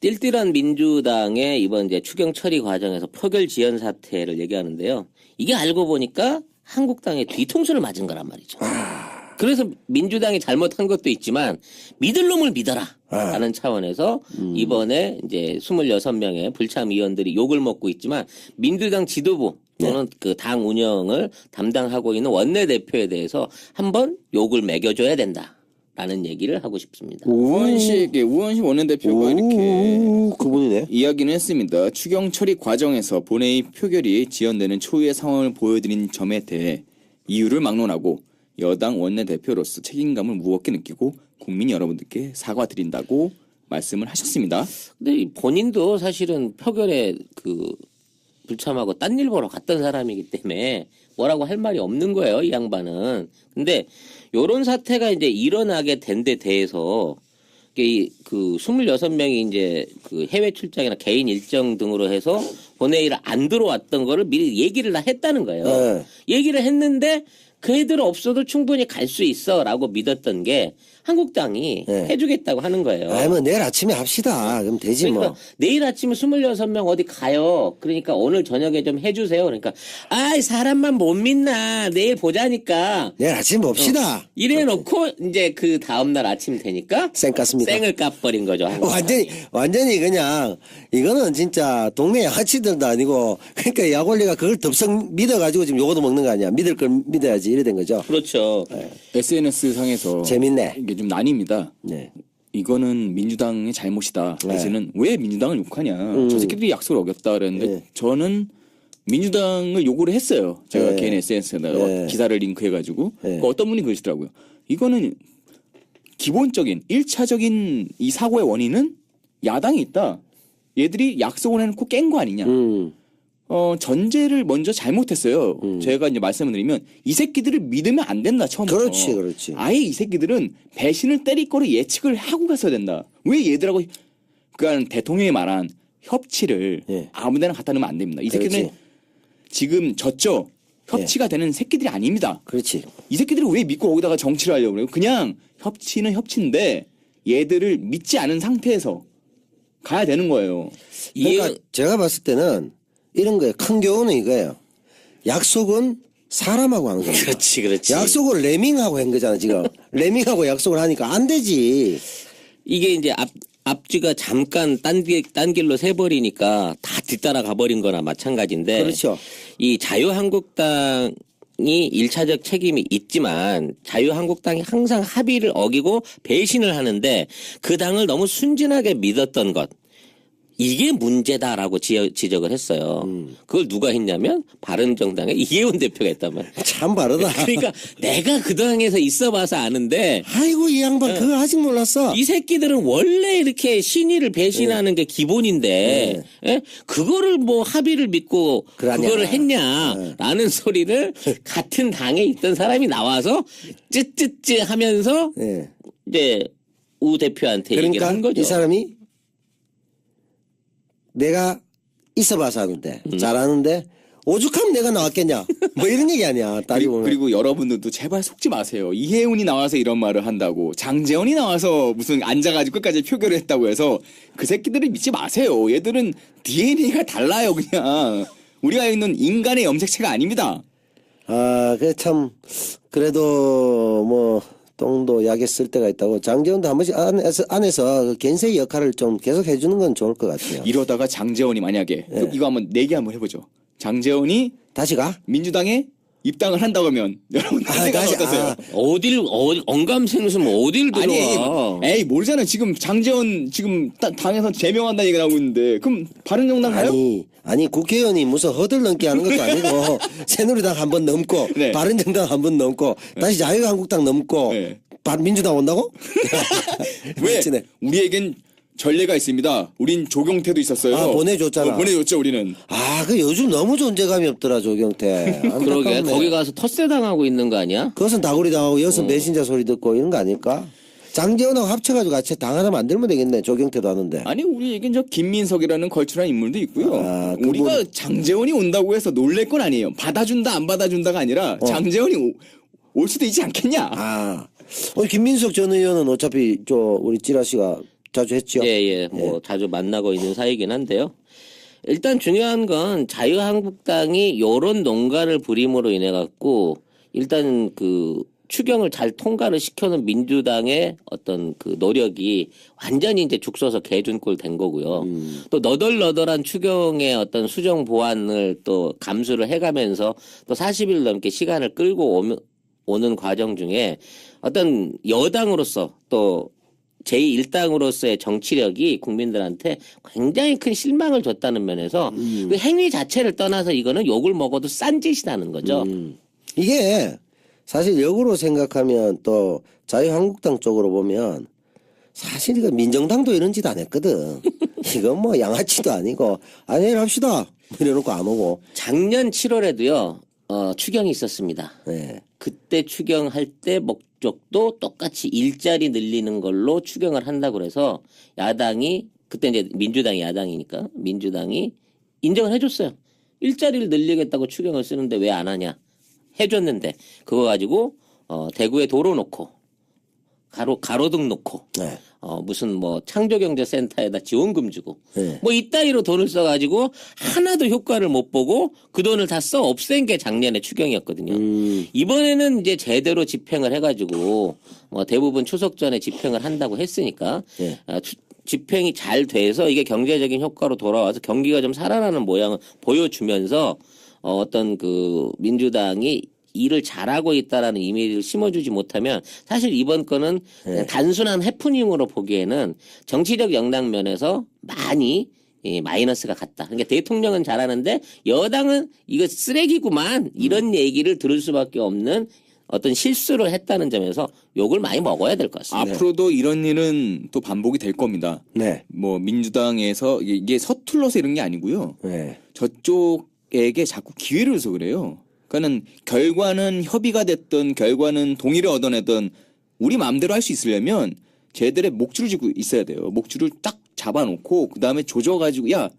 띨띨한 민주당의 이번 이제 추경 처리 과정에서 표결 지연 사태를 얘기하는데요. 이게 알고 보니까 한국당의 뒤통수를 맞은 거란 말이죠. 그래서 민주당이 잘못한 것도 있지만 믿을 놈을 믿어라 라는 차원에서 이번에 이제 26명의 불참 의원들이 욕을 먹고 있지만 민주당 지도부 또는 그 당 운영을 담당하고 있는 원내대표에 대해서 한번 욕을 매겨줘야 된다. 라는 얘기를 하고 싶습니다. 우원식 원내대표가 이렇게 그분이네. 이야기는 했습니다. 추경 처리 과정에서 본회의 표결이 지연되는 초유의 상황을 보여드린 점에 대해 이유를 막론하고 여당 원내대표로서 책임감을 무겁게 느끼고 국민 여러분들께 사과드린다고 말씀을 하셨습니다. 근데 본인도 사실은 표결에 불참하고 딴 일 보러 갔던 사람이기 때문에 뭐라고 할 말이 없는 거예요, 이 양반은. 근데 요런 사태가 이제 일어나게 된 데 대해서 그 26명이 이제 그 해외 출장이나 개인 일정 등으로 해서 본회의를 안 들어왔던 거를 미리 얘기를 다 했다는 거예요. 얘기를 했는데 그 애들 없어도 충분히 갈 수 있어 라고 믿었던 게 한국당이 네. 해주겠다고 하는 거예요. 아이 뭐 내일 아침에 합시다. 그럼 되지 그러니까 뭐. 내일 아침에 26명 어디 가요. 그러니까 오늘 저녁에 좀 해주세요. 그러니까 아이 사람만 못 믿나 내일 보자니까 내일 아침에 봅시다. 이래 놓고 이제 그 다음날 아침 되니까 쌩 깠습니다. 쌩을 까버린 거죠. 완전히 그냥 이거는 진짜 동네 양아치들도 아니고 그러니까 약 올리가 그걸 덥석 믿어가지고 지금 요거도 먹는 거 아니야. 믿을 걸 믿어야지 이래 된 거죠. 그렇죠. SNS 상에서 재밌네. 이게 좀 나뉩니다. 네. 이거는 민주당의 잘못이다. 내지는 왜 민주당을 욕하냐. 저 새끼들이 약속을 어겼다 그랬는데 네. 저는 민주당을 요구를 했어요. 제가 네. 개인 SNS에다가 네. 기사를 링크해가지고 네. 그러니까 어떤 분이 그러시더라고요. 이거는 기본적인 1차적인 이 사고의 원인은 야당이 있다. 얘들이 약속을 해놓고 깬 거 아니냐. 전제를 먼저 잘못했어요. 제가 이제 말씀을 드리면 이 새끼들을 믿으면 안 된다 처음부터. 그렇지. 아예 이 새끼들은 배신을 때릴 거를 예측을 하고 갔어야 된다. 왜 얘들하고 그러니까 대통령이 말한 협치를 예. 아무데나 갖다 놓으면 안 됩니다. 이 새끼들은 그렇지. 지금 졌죠. 협치가 되는 새끼들이 아닙니다. 그렇지. 이 새끼들을 왜 믿고 거기다가 정치를 하려고 그래요? 그냥 협치는 협치인데 얘들을 믿지 않은 상태에서 가야 되는 거예요. 그러니까 제가 봤을 때는 이런 거예요. 큰 교훈은 이거예요. 약속은 사람하고 하는 겁니다. 그렇지. 약속을 레밍하고 한 거잖아 지금. 레밍하고 약속을 하니까 안 되지. 이게 이제 앞뒤가 잠깐 딴 길로 새버리니까 다 뒤따라 가버린 거나 마찬가지인데. 그렇죠. 이 자유한국당이 1차적 책임이 있지만 자유한국당이 항상 합의를 어기고 배신을 하는데 그 당을 너무 순진하게 믿었던 것. 이게 문제다라고 지적을 했어요. 그걸 누가 했냐면 바른정당의 이해운 대표가 했단 말이에요. 참 바르다. 그러니까 내가 그 당에서 있어봐서 아는데 아이고 이 양반 그거 아직 몰랐어. 이 새끼들은 원래 이렇게 신의를 배신하는 게 기본인데 예? 그거를 뭐 합의를 믿고 그러냐. 그거를 했냐라는 소리를 같은 당에 있던 사람이 나와서 쯔쯔쯔 하면서 예. 이제 우 대표한테 얘기를 그러니까 한 거죠. 이 사람이 내가 있어봐서 하는데 잘하는데 오죽하면 내가 나왔겠냐 뭐 이런 얘기 아니야. 따지고 보면. 그리고 여러분들도 제발 속지 마세요. 이해운이 나와서 이런 말을 한다고 장제원이 나와서 무슨 앉아가지고 끝까지 표결을 했다고 해서 그 새끼들을 믿지 마세요. 얘들은 DNA가 달라요. 그냥 우리가 있는 인간의 염색체가 아닙니다. 아, 그 참 그래도 뭐 똥도 약에 쓸 때가 있다고 장재원도 한 번씩 안에서 그 겐세이 역할을 좀 계속 해주는 건 좋을 것 같아요. 이러다가 장제원이 만약에 이거 한번 내기 한번 해보죠. 장제원이 다시 가? 민주당에 입당을 한다고 하면 여러분들 생각 다시, 어떠세요? 어딜 언감생심 어딜 들어와. 에이 모르잖아요. 지금 장제원 지금 당에서 제명한다는 얘기가 나오고 있는데 그럼 바른정당 가요? 아니 국회의원이 무슨 허들 넘게 하는 것도 아니고 새누리당 한 번 넘고 네. 바른정당 한 번 넘고 다시 자유한국당 넘고 네. 민주당 온다고? 왜? 미치네. 우리에겐 전례가 있습니다. 우린 조경태도 있었어요. 아, 보내줬잖아. 보내줬죠 우리는. 아, 그 요즘 너무 존재감이 없더라 조경태. 그러게 안타깝네. 거기 가서 텃세 당하고 있는 거 아니야? 그것은 다구리 당하고 여기서 배신자 소리 듣고 이런 거 아닐까? 장재원하고 합쳐가지고 같이 당 하나 만들면 되겠네. 조경태도 하는데. 아니 우리에겐 저 김민석이라는 걸출한 인물도 있고요. 아, 그분- 우리가 장제원이 온다고 해서 놀랄 건 아니에요. 받아준다 안 받아준다가 아니라 장제원이 올 수도 있지 않겠냐. 아, 김민석 전 의원은 어차피 우리 찌라시가 자주 했죠. 예. 뭐 자주 만나고 있는 사이긴 한데요. 일단 중요한 건 자유한국당이 요런 농가를 부림으로 인해 갖고 일단 그 추경을 잘 통과를 시켜놓은 민주당의 어떤 그 노력이 완전히 이제 죽서서 개준꼴 된 거고요. 또 너덜너덜한 추경의 어떤 수정 보완을 또 감수를 해가면서 또 40일 넘게 시간을 끌고 오는 과정 중에 어떤 여당으로서 또 제1당으로서의 정치력이 국민들한테 굉장히 큰 실망을 줬다는 면에서 그 행위 자체를 떠나서 이거는 욕을 먹어도 싼 짓이라는 거죠. 이게 사실 역으로 생각하면 또 자유한국당 쪽으로 보면 사실 이거 민정당도 이런 짓 안 했거든. 이건 뭐 양아치도 아니고 내일 합시다 이래놓고 안 오고. 작년 7월에도요. 추경이 있었습니다. 네. 그때 추경할 때 목적도 똑같이 일자리 늘리는 걸로 추경을 한다고 그래서 야당이 그때 이제 민주당이 야당이니까 민주당이 인정을 해줬어요. 일자리를 늘리겠다고 추경을 쓰는데 왜 안 하냐. 해줬는데 그거 가지고 대구에 도로 놓고 가로등 놓고 네. 무슨 뭐 창조경제센터에다 지원금 주고 네. 뭐 이따위로 돈을 써가지고 하나도 효과를 못 보고 그 돈을 다 써 없앤 게 작년에 추경이었거든요. 이번에는 이제 제대로 집행을 해가지고 뭐 대부분 추석 전에 집행을 한다고 했으니까 네. 집행이 잘 돼서 이게 경제적인 효과로 돌아와서 경기가 좀 살아나는 모양을 보여주면서 어떤 그 민주당이 일을 잘하고 있다라는 이미지를 심어주지 못하면 사실 이번 건은 그냥 단순한 해프닝으로 보기에는 정치적 영향 면에서 많이 마이너스가 갔다. 그러니까 대통령은 잘하는데 여당은 이거 쓰레기구만 이런 얘기를 들을 수밖에 없는 어떤 실수를 했다는 점에서 욕을 많이 먹어야 될 것 같습니다. 앞으로도 이런 일은 또 반복이 될 겁니다. 네. 뭐 민주당에서 이게 서툴러서 이런 게 아니고요. 네. 저쪽에게 자꾸 기회를 줘서 그래요. 그러니까는 결과는 협의가 됐든 결과는 동의를 얻어내든 우리 마음대로 할 수 있으려면 쟤들의 목줄을 쥐고 있어야 돼요. 목줄을 딱 잡아놓고 그 다음에 조져가지고 야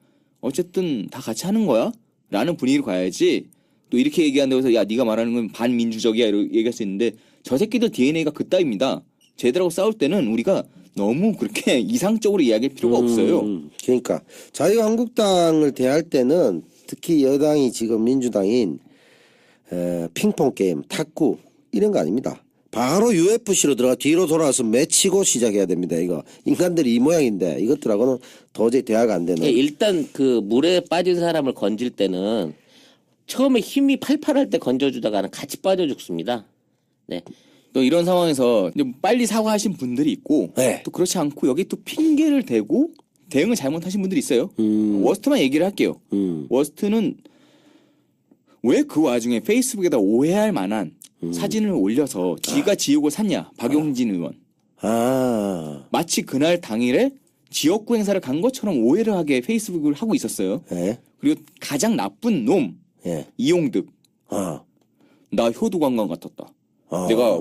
어쨌든 다 같이 하는 거야? 라는 분위기로 가야지. 또 이렇게 얘기한다고 해서 야 네가 말하는 건 반민주적이야 이렇게 얘기할 수 있는데 저 새끼들 DNA가 그따위입니다. 쟤들하고 싸울 때는 우리가 너무 그렇게 이상적으로 이야기할 필요가 없어요. 그러니까 자유한국당을 대할 때는 특히 여당이 지금 민주당인 핑퐁 게임, 탁구 이런 거 아닙니다. 바로 UFC로 들어가 뒤로 돌아와서 맺히고 시작해야 됩니다. 이거 인간들이 이 모양인데 이것들하고는 도저히 대화가 안 되는. 일단 그 물에 빠진 사람을 건질 때는 처음에 힘이 팔팔할 때 건져주다가는 같이 빠져 죽습니다. 네. 또 이런 상황에서 이제 빨리 사과하신 분들이 있고 네. 또 그렇지 않고 여기 또 핑계를 대고 대응을 잘못하신 분들이 있어요. 워스트만 얘기를 할게요. 워스트는 왜 그 와중에 페이스북에다 오해할 만한 사진을 올려서 지가 지우고 샀냐 박용진 의원. 마치 그날 당일에 지역구 행사를 간 것처럼 오해를 하게 페이스북을 하고 있었어요. 네. 그리고 가장 나쁜 놈 예. 이용득. 나 효도관광 같았다. 내가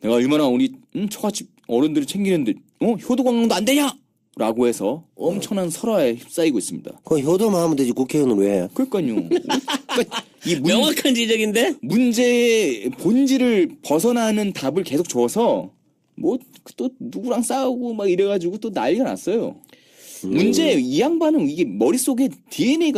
내가 얼마나 우리 처갓집 어른들을 챙기는데 효도관광도 안 되냐? 라고 해서 엄청난 설화에 휩싸이고 있습니다. 그 효도만 하면 되지 국회의원은 왜 해? 그러니까요. 그러니까 명확한 지적인데? 문제의 본질을 벗어나는 답을 계속 줘서 뭐 또 누구랑 싸우고 막 이래가지고 또 난리가 났어요. 문제 이 양반은 이게 머릿속에 DNA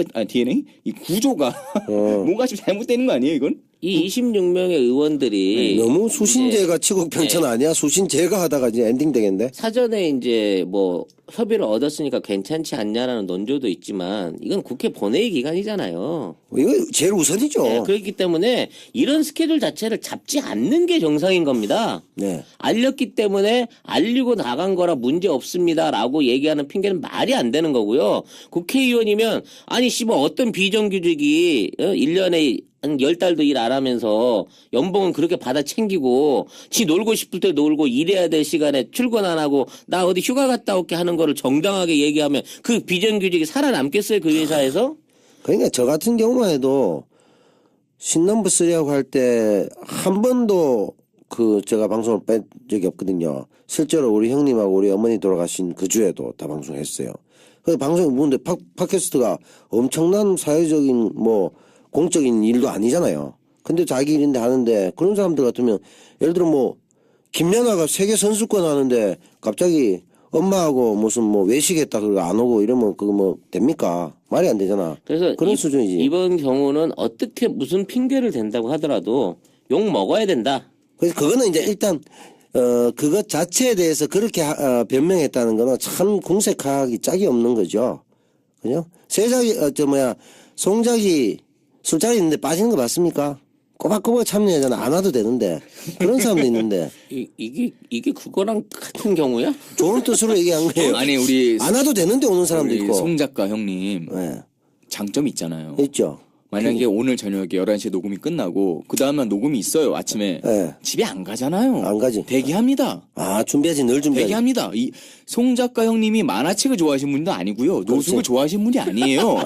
이 구조가 뭔가 좀 잘못되는 거 아니에요 이건? 이 26명의 의원들이 너무 수신제가 치국평천 아니야? 수신제가 하다가 이제 엔딩 되겠는데? 사전에 이제 뭐 협의를 얻었으니까 괜찮지 않냐라는 논조도 있지만 이건 국회 본회의 기간이잖아요. 이거 제일 우선이죠. 네, 그렇기 때문에 이런 스케줄 자체를 잡지 않는 게 정상인 겁니다. 네. 알렸기 때문에 알리고 나간 거라 문제 없습니다라고 얘기하는 핑계는 말이 안 되는 거고요. 국회의원이면 아니 씨발 어떤 비정규직이 1년에 한 10달도 일 안 하면서 연봉은 그렇게 받아 챙기고 지 놀고 싶을 때 놀고 일해야 될 시간에 출근 안 하고 나 어디 휴가 갔다 올게 하는 거를 정당하게 얘기하면 그 비정규직이 살아남겠어요 그 회사에서? 그러니까 저 같은 경우만 해도 신넘버 3하고 할 때 한 번도 그 제가 방송을 뺀 적이 없거든요. 실제로 우리 형님하고 우리 어머니 돌아가신 그 주에도 다 방송했어요. 그 방송이 보는데 팟캐스트가 엄청난 사회적인 뭐 공적인 일도 아니잖아요. 근데 자기 일인데 하는데 그런 사람들 같으면 예를 들어 뭐 김연아가 세계 선수권 하는데 갑자기 엄마하고 무슨 뭐 외식했다 그러고 안 오고 이러면 그거 뭐 됩니까? 말이 안 되잖아. 그래서 그런 수준이지. 이번 경우는 어떻게 무슨 핑계를 댄다고 하더라도 욕 먹어야 된다. 그래서 그거는 이제 일단 그것 자체에 대해서 그렇게 변명했다는 거는 참 궁색하기 짝이 없는 거죠. 그죠? 세작이 송작이 술자리 있는데 빠지는 거 맞습니까? 꼬박꼬박 참여하잖아. 안 와도 되는데. 그런 사람도 있는데. 이게 그거랑 같은 경우야? 좋은 뜻으로 얘기한 거예요. 아니 우리 안 와도 되는데 오는 사람도 우리 있고. 송 작가 형님 네. 장점이 있잖아요. 있죠. 만약에 오늘 저녁에 11시에 녹음이 끝나고 그 다음날 녹음이 있어요 아침에 네. 집에 안 가잖아요. 안 가지. 대기합니다. 준비하지. 늘 준비하지. 대기합니다. 이 송 작가 형님이 만화책을 좋아하시는 분도 아니고요. 노숙을 좋아하시는 분이 아니에요.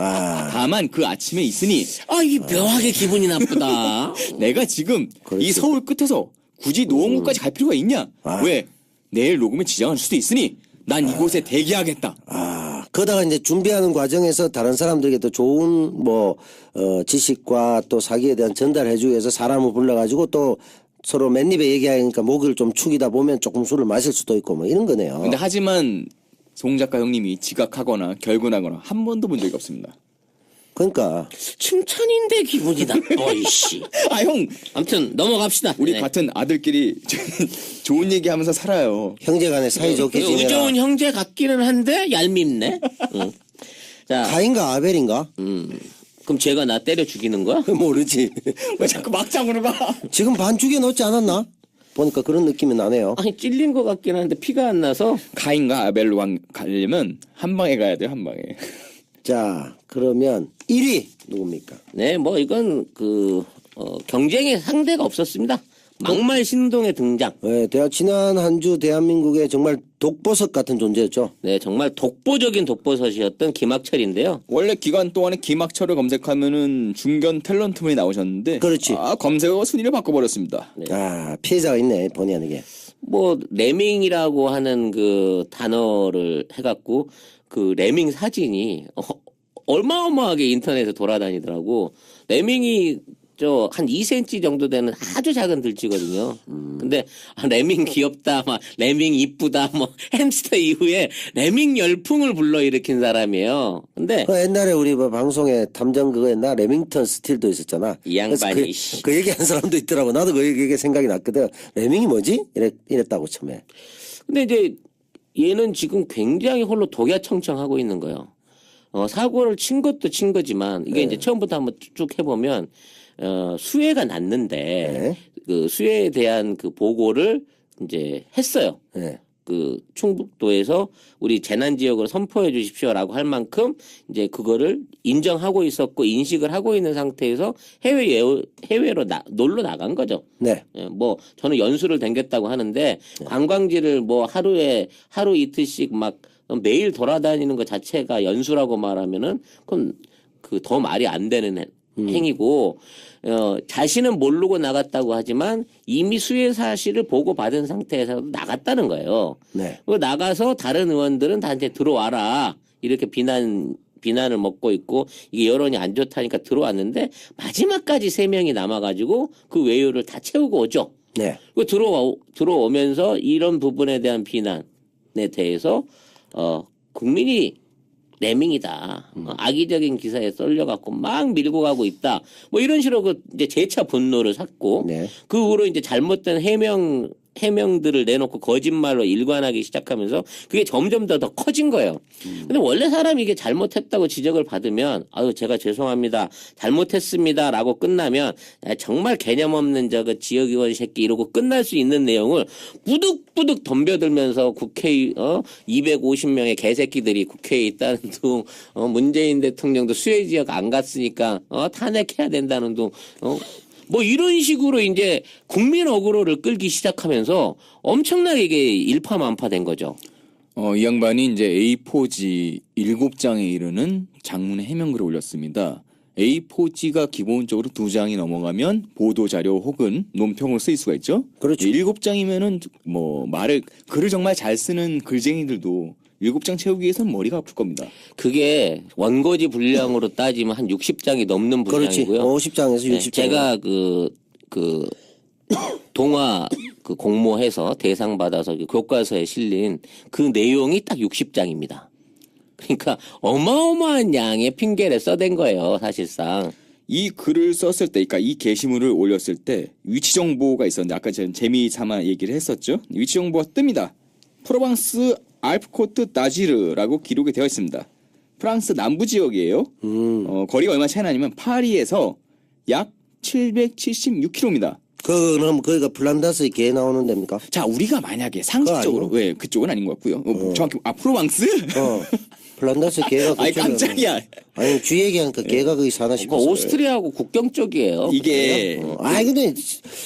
다만 그 아침에 있으니 이게 묘하게 기분이 나쁘다. 내가 지금 그렇지. 이 서울 끝에서 굳이 노원구까지 갈 필요가 있냐? 왜? 내일 녹음에 지장을 줄 수도 있으니 난 이곳에 대기하겠다. 그러다가 이제 준비하는 과정에서 다른 사람들에게 또 좋은 지식과 또 사기에 대한 전달해주기 위해서 사람을 불러가지고 또 서로 맨입에 얘기하니까 목을 좀 축이다 보면 조금 술을 마실 수도 있고 뭐 이런 거네요. 근데 하지만 송 작가 형님이 지각하거나 결근하거나 한 번도 본 적이 없습니다. 그러니까 칭찬인데 기분이다. 어이씨. 아, 형, 아무튼 넘어갑시다. 우리 네. 같은 아들끼리 좋은 얘기하면서 살아요. 형제간에 사이좋게 지내라. 의좋은 형제 같기는 한데 얄밉네. 응. 자, 가인가 아벨인가? 그럼 제가 나 때려 죽이는 거야? 모르지. 왜 자꾸 막장으로 가? 지금 반 죽여 넣지 않았나? 보니까 그런 느낌이 나네요. 아니 찔린 것 같긴 한데 피가 안 나서. 가인과 아벨로 가려면 한 방에 가야 돼요, 한 방에. 자, 그러면 1위 누굽니까? 네, 뭐 이건 경쟁의 상대가 없었습니다. 막말 신동의 등장. 네, 지난 한 주 대한민국의 정말 독보석 같은 존재였죠. 네, 정말 독보적인 독보섯이었던 김학철인데요. 원래 기간 동안에 김학철을 검색하면은 중견 탤런트분이 나오셨는데, 그렇지. 검색어 순위를 바꿔버렸습니다. 아, 피해자가 있네, 본의 아니게. 뭐 레밍이라고 하는 그 단어를 해갖고 그 레밍 사진이 어마어마하게 인터넷에 돌아다니더라고. 레밍이 한 2cm 정도 되는 아주 작은 들쥐거든요. 근데 레밍 귀엽다, 막 레밍 이쁘다, 뭐 햄스터 이후에 레밍 열풍을 불러일으킨 사람이에요. 근데 그 옛날에 우리 뭐 방송에 탐정 그거 했나 레밍턴 스틸도 있었잖아. 이 양반이, 그래서 씨. 그 얘기한 사람도 있더라고. 나도 그 얘기 생각이 났거든. 레밍이 뭐지? 이랬다고 처음에. 근데 이제 얘는 지금 굉장히 홀로 독야청청하고 있는 거예요. 사고를 친 것도 친 거지만 이게 이제 처음부터 한번 쭉 해보면 수해가 났는데 네. 그 수해에 대한 그 보고를 이제 했어요. 네. 그 충북도에서 우리 재난 지역으로 선포해 주십시오라고 할 만큼 이제 그거를 인정하고 있었고 인식을 하고 있는 상태에서 해외로 놀러 나간 거죠. 네. 예, 뭐 저는 연수를 댕겼다고 하는데 관광지를 뭐 하루 이틀씩 막 매일 돌아다니는 것 자체가 연수라고 말하면은 그건 그 더 말이 안 되는 행위고 자신은 모르고 나갔다고 하지만 이미 수해 사실을 보고받은 상태에서 나갔다는 거예요. 네. 그 나가서 다른 의원들은 다한테 들어와라 이렇게 비난을 먹고 있고 이게 여론이 안 좋다니까 들어왔는데 마지막까지 3명이 남아가지고 그 외유를 다 채우고 오죠. 네. 그 들어오면서 이런 부분에 대한 비난에 대해서 국민이 레밍이다. 악의적인 기사에 쏠려갖고 막 밀고 가고 있다. 뭐 이런 식으로 그 이제 재차 분노를 샀고 네. 그 후로 이제 잘못된 해명들을 내놓고 거짓말로 일관하기 시작하면서 그게 점점 더 커진 거예요. 근데 원래 사람이 이게 잘못했다고 지적을 받으면 아유 제가 죄송합니다. 잘못했습니다라고 끝나면 정말 개념 없는 저거 지역의원 새끼 이러고 끝날 수 있는 내용을 부득부득 덤벼들면서 250명의 개새끼들이 국회에 있다는 둥 문재인 대통령도 수해 지역 안 갔으니까 탄핵해야 된다는 둥 뭐 이런 식으로 이제 국민 어그로를 끌기 시작하면서 엄청나게 이게 일파만파된 거죠. 이 양반이 이제 A4지 7장에 이르는 장문의 해명글을 올렸습니다. A4지가 기본적으로 2장이 넘어가면 보도자료 혹은 논평으로 쓰일 수가 있죠. 그렇죠. 7장이면은 뭐 글을 정말 잘 쓰는 글쟁이들도 7장 채우기 위해서는 머리가 아플 겁니다. 그게 원고지 분량으로 따지면 한 60장이 넘는 그렇지. 분량이고요. 50장에서 60장. 제가 그 동화 그 공모해서 대상 받아서 그 교과서에 실린 그 내용이 딱 60장입니다. 그러니까 어마어마한 양의 핑계를 써댄 거예요, 사실상. 이 글을 썼을 때, 그러니까 이 게시물을 올렸을 때 위치 정보가 있었는데 아까 제가 재미삼아 얘기를 했었죠. 위치 정보가 뜹니다. 프로방스 알프코트 나지르라고 기록이 되어 있습니다. 프랑스 남부 지역이에요. 거리가 얼마 차이 나냐면 파리에서 약 776km입니다. 그럼 거기가 플란다스에 개 나오는 데입니까? 자, 우리가 만약에 상식적으로 왜 그쪽은 아닌 것 같고요. 정확히 프로방스? 플란다스 개가 아이 그쪽에 깜짝이야. 아니 쥐 얘기하니까 개가 거기 사나 그 싶었어. 오스트리아하고 국경 쪽이에요. 이게 아이 근데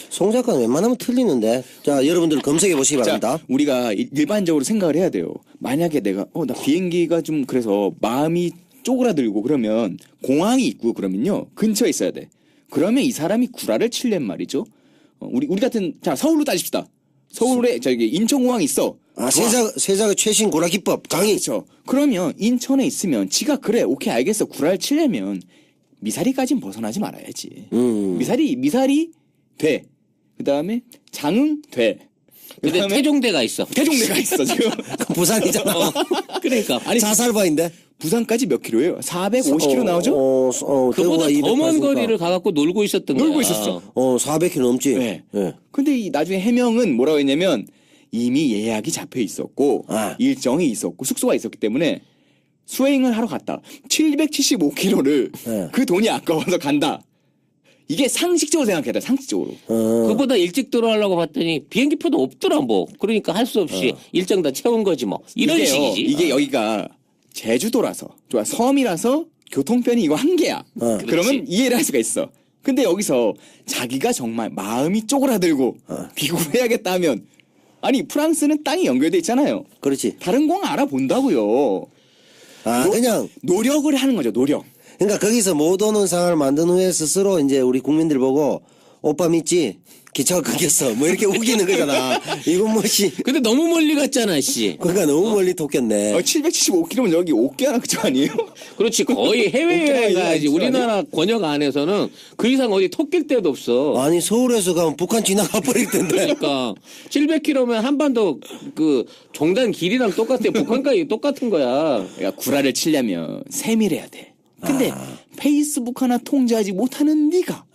송 작가는 웬만하면 틀리는데. 자, 여러분들 검색해 보시기 바랍니다. 자, 우리가 일반적으로 생각을 해야 돼요. 만약에 내가 나 비행기가 좀 그래서 마음이 쪼그라들고 그러면 공항이 있고 그러면요 근처에 있어야 돼. 그러면 이 사람이 구라를 칠랜 말이죠. 우리 같은 자 서울로 따집시다. 서울에 저기 인천공항이 있어. 아, 세자의 최신 고라 기법 강의. 그렇죠. 그러면 인천에 있으면 지가 그래 오케이 알겠어 구라를 치려면 미사리까진 벗어나지 말아야지. 미사리 돼. 그다음에 장흥대. 근데 그다음에 태종대가 있어. 태종대가 있어 지금. 부산이잖아. 그러니까 아니 자살바인데. 부산까지 몇 킬로예요? 450km 나오죠? 그보다 대구가 더 먼 280 이니까. 거리를 가갖고 놀고 있었던 거야. 놀고 있었어. 400km 넘지. 네. 예. 근데 이 나중에 해명은 뭐라고 했냐면 이미 예약이 잡혀 있었고 아. 일정이 있었고 숙소가 있었기 때문에 수행을 하러 갔다. 775km를 네. 그 돈이 아까워서 간다. 이게 상식적으로 생각해야 돼. 상식적으로. 그보다 일찍 들어가려고 봤더니 비행기표도 없더라 뭐. 그러니까 할 수 없이 일정 다 채운 거지 뭐. 이런 이게요, 식이지. 이게 여기가 제주도라서 좋아 섬이라서 교통편이 이거 한계야. 그러면 이해를 할 수가 있어. 근데 여기서 자기가 정말 마음이 쪼그라들고 귀국해야겠다 하면 아니 프랑스는 땅이 연결돼 있잖아요. 그렇지. 다른 공 알아본다고요. 그냥 노력을 하는 거죠. 노력. 그러니까 거기서 못 오는 상황을 만든 후에 스스로 이제 우리 국민들 보고 오빠 믿지? 기차가 끊겼어. 뭐 이렇게 우기는 거잖아. 이건 뭐씨. 근데 너무 멀리 갔잖아, 씨. 그러니까 너무 멀리 톡겠네. 775km면 저기 오케아나 그쪽 아니에요? 그렇지. 거의 해외여행 가야지. 우리나라 권역 안에서는 그 이상 어디 토낄 데도 없어. 아니 서울에서 가면 북한 지나가 버릴 텐데. 그러니까 700km면 한반도 그 종단 길이랑 똑같아. 북한까지 똑같은 거야. 그러니까 구라를 치려면 세밀해야 돼. 근데 페이스북 하나 통제하지 못하는 네가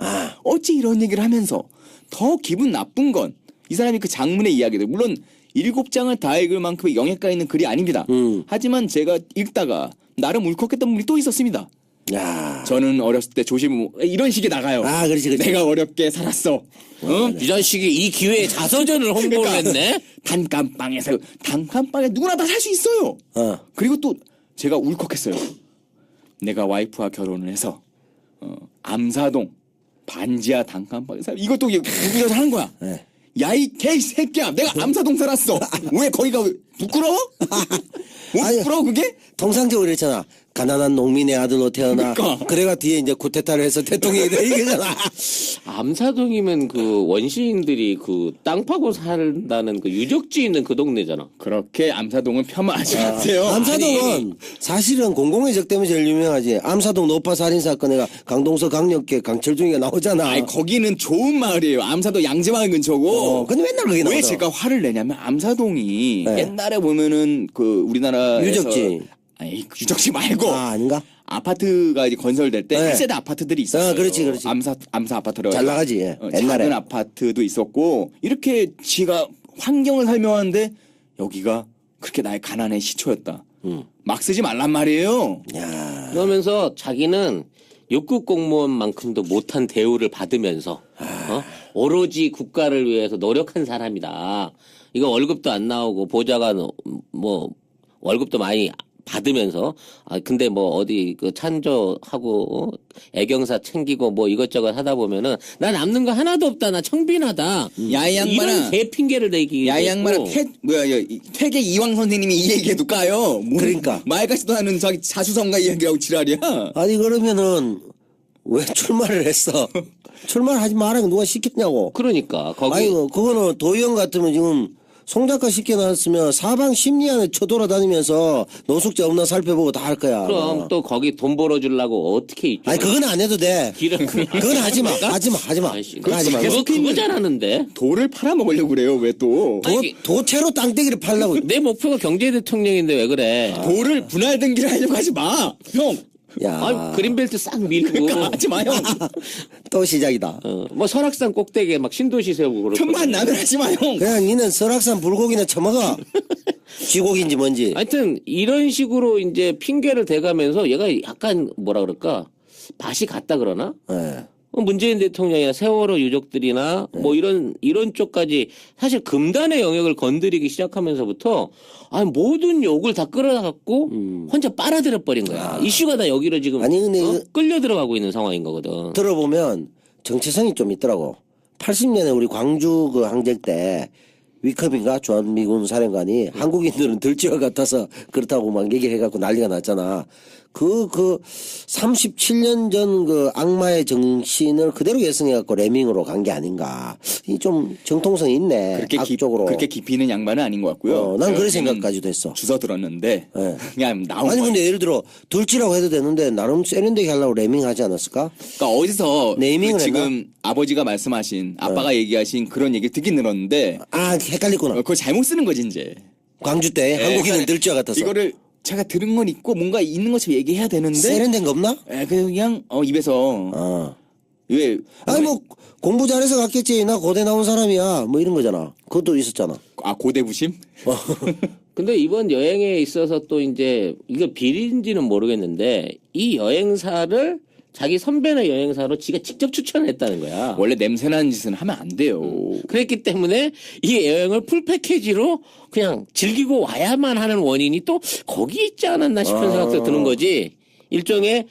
어찌 이런 얘기를 하면서 더 기분 나쁜 건 이 사람이 그 장문의 이야기들 물론 7장을 다 읽을 만큼의 영역가 있는 글이 아닙니다. 하지만 제가 읽다가 나름 울컥했던 부분이 또 있었습니다. 야. 저는 어렸을 때 조심 이런 식이 나가요. 그렇지, 그렇지. 내가 어렵게 살았어. 이 자식이 이 기회에 자서전을 홍보를 했네. 단칸방에서 단칸방에 누구나 다 살 수 있어요. 그리고 또 제가 울컥했어요. 내가 와이프와 결혼을 해서 암사동 반지하 단칸방에 살 이것도 우기서 하는 거야. 네. 야 이 개새끼야 내가 암사동 살았어. 왜 거기가 부끄러워? 뭐 아니, 부끄러워 그게? 통상적으로 이랬잖아. 가난한 농민의 아들로 태어나. 그러니까. 그래가 뒤에 이제 쿠데타를 해서 대통령이 돼 이거잖아. 암사동이면 그 원시인들이 그 땅 파고 산다는 그 유적지 있는 그 동네잖아. 그렇게 암사동은 폄하하지 마세요. 암사동은 사실은 공공의적 때문에 제일 유명하지. 암사동 노파 살인 사건에가 강동서 강력계 강철중이가 나오잖아. 아니 거기는 좋은 마을이에요. 암사동 양재마을 근처고. 근데 맨날 거기 나오잖아. 왜 제가 화를 내냐면 암사동이 네. 옛날에 보면은 그 우리나라에서 유적지. 아니 유적지 말고 아닌가? 아파트가 이제 건설될 때 네. 1세대 아파트들이 있었어요. 그렇지. 암사 아파트로 잘 나가지. 옛날에. 작은 아파트도 있었고 이렇게 지가 환경을 설명하는데 여기가 그렇게 나의 가난의 시초였다. 막 쓰지 말란 말이에요. 야. 그러면서 자기는 6급 공무원만큼도 못한 대우를 받으면서 오로지 국가를 위해서 노력한 사람이다. 이거 월급도 안 나오고 보좌관 뭐 월급도 많이 받으면서 근데 뭐 어디 그 찬조하고 애경사 챙기고 뭐 이것저것 하다 보면은 나 남는 거 하나도 없다. 나 청빈하다. 야, 이 양반아. 이런 개 핑계를 대기. 야, 이 양반아, 퇴계 이황 선생님이 이 얘기해도 까요. 그러니까. 말같지도 않은 자기 자수성가 이야기하고 지랄이야. 아니 그러면은 왜 출마를 했어? 출마를 하지 마라. 누가 시켰냐고. 그러니까 거기 아이고 그거는 도의원 같으면 지금 송 작가 시켜놨으면 사방 심리 안에 쳐돌아다니면서 노숙자 없나 살펴보고 다 할 거야. 그럼 또 거기 돈 벌어주려고 어떻게 있죠? 아니 그건 안 해도 돼. 길을 그건 하지 마. 하지 마. 아이씨, 그거 하지 마. 그거 잘하는데. 돌을 팔아먹으려고 그래요, 왜 또? 아니, 도체로 땅떼기를 팔라고. 내 목표가 경제 대통령인데 왜 그래? 돌을 분할 등기를 하려고 하지 마. 형. 야. 아, 그린벨트 싹 밀고. 그러니까 하지 마, 형. 또 시작이다. 뭐 설악산 꼭대기에 막 신도시 세우고 그러고. 틈만 나면 하지 마, 형. 그냥 니는 설악산 불고기나 처먹어. 쥐고기인지 뭔지. 하여튼 이런 식으로 이제 핑계를 대가면서 얘가 약간 뭐라 그럴까? 맛이 갔다 그러나? 예. 문재인 대통령이나 세월호 유족들이나 뭐 이런 쪽까지 사실 금단의 영역을 건드리기 시작하면서부터 모든 욕을 다 끌어갖고 혼자 빨아들여 버린 거야. 이슈가 다 여기로 지금 아니, 근데 끌려 들어가고 있는 상황인 거거든. 들어보면 정체성이 좀 있더라고. 80년에 우리 광주 그 항쟁 때 위컵인가 주한미군 사령관이 한국인들은 들쥐와 같아서 그렇다고 막 얘기를 해갖고 난리가 났잖아. 그 37년 전 그 악마의 정신을 그대로 계승해갖고 레밍으로 간 게 아닌가. 이 좀 정통성이 있네. 악쪽으로. 그렇게 깊이는 양반은 아닌 것 같고요. 난 그런 지금 생각까지도 했어. 주워 들었는데 네. 그냥 나온 아니 거. 근데 예를 들어 둘지라고 해도 되는데 나름 세련되게 하려고 레밍 하지 않았을까? 그러니까 어디서 네이밍을 지금 아버지가 말씀하신 아빠가 얘기하신 그런 얘기 듣긴 들었는데 아 헷갈렸구나. 그걸 잘못 쓰는 거지 이제. 광주 때 한국인은 들쥐와 같아서. 이거를 제가 들은 건 있고 뭔가 있는 것처럼 얘기해야 되는데 세련된 거 없나? 그냥 입에서 왜 아니 뭐 공부 잘해서 갔겠지. 나 고대 나온 사람이야. 뭐 이런 거잖아. 그것도 있었잖아. 고대부심? 근데 이번 여행에 있어서 또 이제 이거 비리인지는 모르겠는데 이 여행사를 자기 선배네 여행사로 지가 직접 추천했다는 거야. 원래 냄새나는 짓은 하면 안 돼요. 그랬기 때문에 이 여행을 풀 패키지로 그냥 즐기고 와야만 하는 원인이 또 거기 있지 않았나 싶은 생각도 드는 거지. 일종의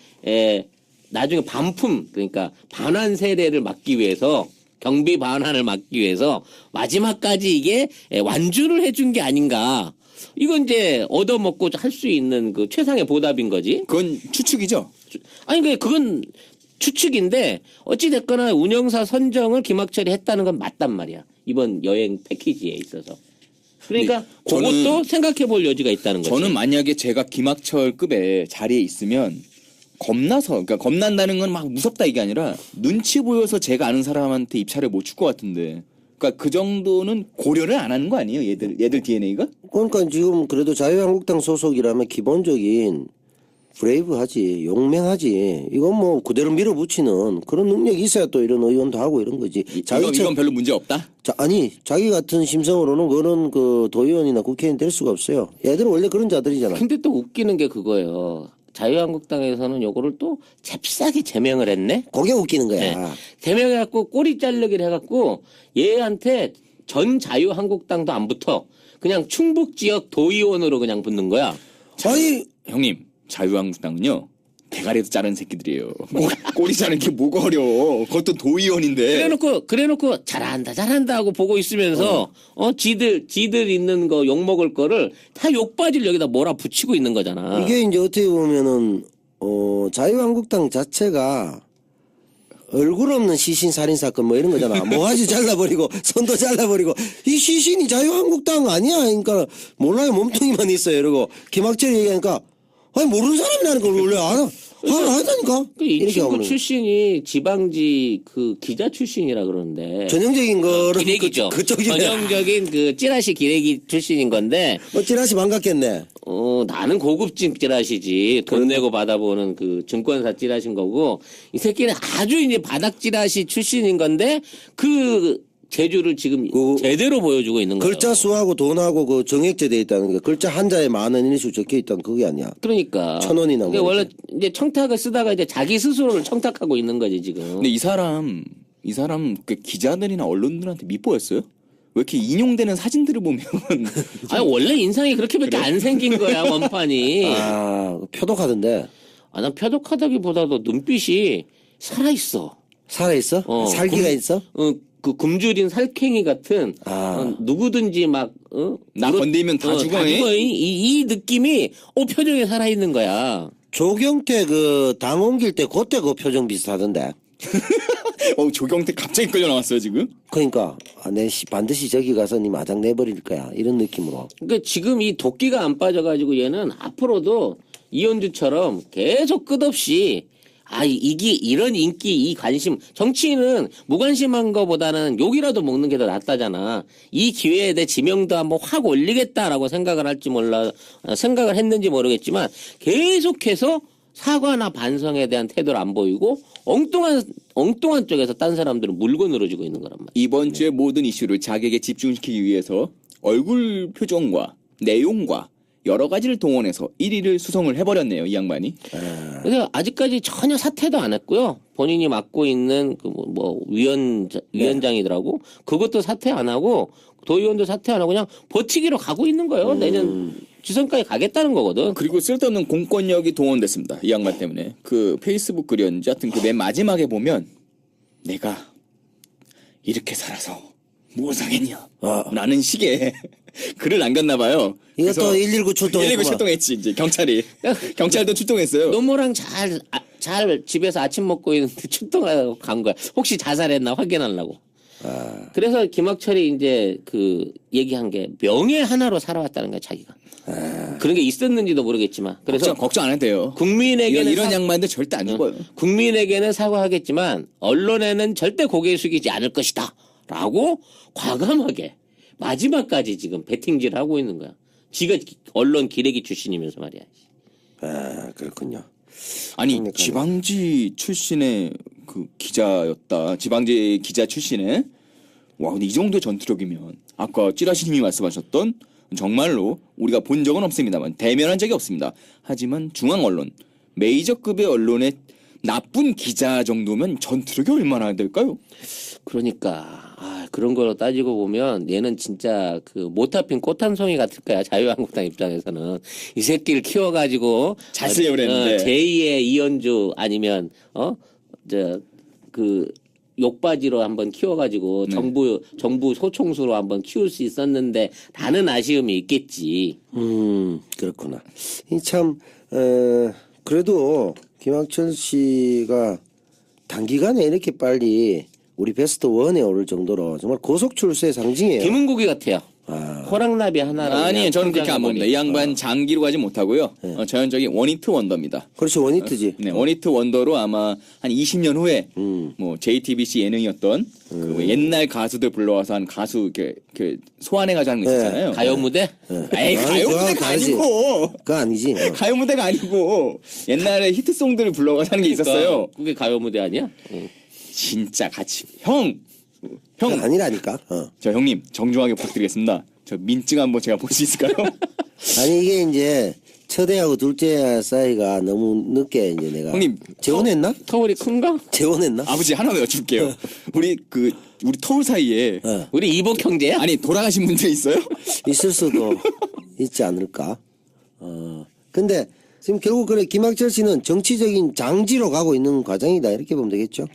나중에 반품 그러니까 반환 세례를 막기 위해서 경비 반환을 막기 위해서 마지막까지 이게 완주를 해준 게 아닌가. 이건 이제 얻어먹고 할 수 있는 그 최상의 보답인 거지. 그건 추측이죠. 아니 그건 추측인데 어찌 됐거나 운영사 선정을 김학철이 했다는 건 맞단 말이야. 이번 여행 패키지에 있어서. 그러니까 그것도 생각해 볼 여지가 있다는 거지. 저는 만약에 제가 김학철급의 자리에 있으면 그러니까 겁난다는 건 막 무섭다 이게 아니라 눈치 보여서 제가 아는 사람한테 입찰을 못 줄 것 같은데. 그러니까 그 정도는 고려를 안 하는 거 아니에요? 얘들 DNA가? 그러니까 지금 그래도 자유한국당 소속이라면 기본적인 브레이브하지, 용맹하지. 이건 뭐 그대로 밀어붙이는 그런 능력이 있어야 또 이런 의원도 하고 이런 거지. 이건 별로 문제 없다? 아니 자기 같은 심성으로는 그런 그 도의원이나 국회의원 될 수가 없어요. 얘들은 원래 그런 자들이잖아. 근데 또 웃기는 게 그거예요. 자유한국당에서는 요거를 또 잽싸게 제명을 했네. 그게 웃기는 거야. 네. 제명해갖고 꼬리 자르기를 해갖고 얘한테 전 자유한국당도 안 붙어. 그냥 충북 지역 도의원으로 그냥 붙는 거야. 아니 형님 자유한국당은요 대가리에서 자른 새끼들이에요. 꼬리 자르는 게 뭐가 어려워. 그것도 도의원인데. 그래놓고 잘한다 하고 보고 있으면서 지들 있는 거 욕 먹을 거를 다 욕바지를 여기다 몰아붙이고 있는 거잖아. 이게 이제 어떻게 보면은 자유한국당 자체가 얼굴 없는 시신 살인 사건 뭐 이런 거잖아. 모가지 잘라버리고 손도 잘라버리고 이 시신이 자유한국당 아니야. 그러니까 몰라요. 몸뚱이만 있어요. 이러고 김학철이 얘기하니까 아니 모르는 사람이라는 걸 원래 알다니까. 이 친구 하면은. 출신이 지방지 그 기자 출신이라 그러는데 전형적인 거는 기레기죠. 그쪽이네. 전형적인 그 찌라시 기레기 출신인 건데 찌라시 반갑겠네. 나는 고급진 찌라시지 돈 내고 받아보는 그 증권사 찌라시인 거고 이 새끼는 아주 이제 바닥 찌라시 출신인 건데 그 재주를 지금 제대로 보여주고 있는 거예요. 글자 수하고 돈하고 그 정액제 돼 있다는 게 글자 한자에 10,000원 인수 적혀 있다는 그게 아니야. 그러니까 1,000원이나 그러니까 원래 이제 청탁을 쓰다가 이제 자기 스스로를 청탁하고 있는 거지 지금. 근데 이 사람 그 기자들이나 언론들한테 밉보였어요? 왜 이렇게 인용되는 사진들을 보면 아니 원래 인상이 그렇게밖에 안 생긴 거야 원판이. 표독하던데. 난 표독하다기보다도 눈빛이 살아있어. 살아있어? 살기가 있어? 그 굶주린 살쾡이 같은 누구든지 막 나 건드리면 다 죽어. 이 느낌이 표정에 살아있는 거야. 조경태 그 당 옮길 때 그때 그 표정 비슷하던데. 조경태 갑자기 끌려 나왔어요 지금? 그러니까 반드시 저기 가서 니 마당 내버릴 거야 이런 느낌으로. 그러니까 지금 이 도끼가 안 빠져가지고 얘는 앞으로도 이현주처럼 계속 끝없이 이게 이런 인기, 이 관심, 정치인은 무관심한 거보다는 욕이라도 먹는 게 더 낫다잖아. 이 기회에 내 지명도 한번 확 올리겠다라고 생각을 생각을 했는지 모르겠지만 계속해서 사과나 반성에 대한 태도를 안 보이고 엉뚱한 쪽에서 딴 사람들은 물건으로 주고 있는 거란 말이야. 이번 주의 모든 이슈를 자객에 집중시키기 위해서 얼굴 표정과 내용과 여러 가지를 동원해서 1위를 수성을 해버렸네요, 이 양반이. 그래서 아직까지 전혀 사퇴도 안 했고요. 본인이 맡고 있는 그 위원장이더라고. 그것도 사퇴 안 하고 도의원도 사퇴 안 하고 그냥 버티기로 가고 있는 거예요. 내년 지선까지 가겠다는 거거든. 그리고 쓸데없는 공권력이 동원됐습니다. 이 양반 때문에. 그 페이스북 글이었는지 하여튼 그 맨 마지막에 보면 내가 이렇게 살아서 뭘 사겠냐 라는 식의 글을 남겼나 봐요. 이것도 119 출동했구만. 119 출동했지 이제 경찰이. 경찰도 출동했어요. 노모랑 잘 집에서 아침 먹고 있는데 출동하고 간 거야. 혹시 자살했나 확인하려고. 그래서 김학철이 이제 그 얘기한 게 명예 하나로 살아왔다는 거야 자기가. 그런 게 있었는지도 모르겠지만. 그래서 걱정 안 해도 돼요. 국민에게는 이런 양반들 절대 안 죽어요. 국민에게는 사과하겠지만 언론에는 절대 고개 숙이지 않을 것이다라고 과감하게 마지막까지 지금 배팅질 하고 있는 거야. 지가 언론 기레기 출신이면서 말이야. 아, 그렇군요. 아니 그러니까요. 지방지 출신의 그 기자였다. 지방지 기자 출신의 와 근데 이 정도의 전투력이면 아까 찌라시님이 말씀하셨던 정말로 우리가 본 적은 없습니다만 대면한 적이 없습니다. 하지만 중앙 언론 메이저급의 언론의 나쁜 기자 정도면 전투력이 얼마나 될까요? 그러니까 그런 걸로 따지고 보면 얘는 진짜 그 못타 핀 꽃 한 송이 같을 거야. 자유한국당 입장에서는 이 새끼를 키워가지고 잘 쓰려고 그랬는데. 제2의 이현주 아니면 그 욕바지로 한번 키워가지고 정부 소총수로 한번 키울 수 있었는데 라는 아쉬움이 있겠지. 그렇구나. 참 그래도 김학철 씨가 단기간에 이렇게 빨리 우리 베스트 1에 오를 정도로 정말 고속 출세의 상징이에요. 김은국이 같아요. 호랑나비 하나로. 아니 저는 그렇게 안 봅니다. 이 양반 장기로 가지 못하고요. 전형적인 원히트 원더입니다. 그렇지, 원히트지. 네, 원히트 원더로 아마 한 20년 후에 뭐 JTBC 예능이었던 그 옛날 가수들 불러와서 한 가수 이렇게 소환해가지고 하는 거 있잖아요. 가요 무대? 에이 가요 그거 무대가 다르지. 아니고 그거 아니지. 가요 무대가 아니고 옛날에 히트송들을 불러가서 하는 게 있었어요. 그게 가요 무대 아니야? 진짜 같이 형. 그거 아니라니까. 저 형님 정중하게 부탁드리겠습니다. 저 민증 한번 제가 볼 수 있을까요? 아니 이게 이제 첫애하고 둘째 사이가 너무 늦게 이제 내가 형님, 재혼했나? 터울이 큰가? 재혼했나? 아버지 하나 더 여쭐게요. 우리 터울 사이에 우리 이복 형제야? 아니 돌아가신 분들 있어요? 있을 수도 있지 않을까. 근데 지금 결국 그래 김학철 씨는 정치적인 장지로 가고 있는 과정이다 이렇게 보면 되겠죠.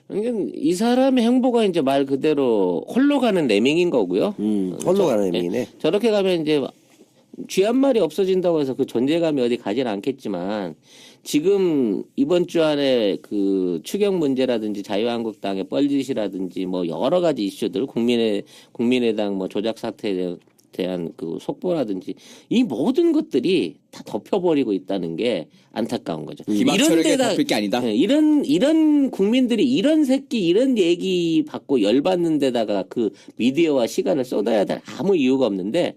그러니까 이 사람의 행보가 이제 말 그대로 홀로 가는 레밍인 거고요. 홀로 가는 의미네. 저렇게 가면 이제 쥐 한 마리 없어진다고 해서 그 존재감이 어디 가진 않겠지만 지금 이번 주 안에 그 추경 문제라든지 자유한국당의 뻘짓이라든지 뭐 여러 가지 이슈들 국민의당 뭐 조작 사태에 대한 그 속보라든지 이 모든 것들이 다 덮여버리고 있다는 게 안타까운 거죠. 김학철에게 덮일 게 아니다. 네, 이런 국민들이 이런 새끼 이런 얘기 받고 열받는 데다가 그 미디어와 시간을 쏟아야 될 아무 이유가 없는데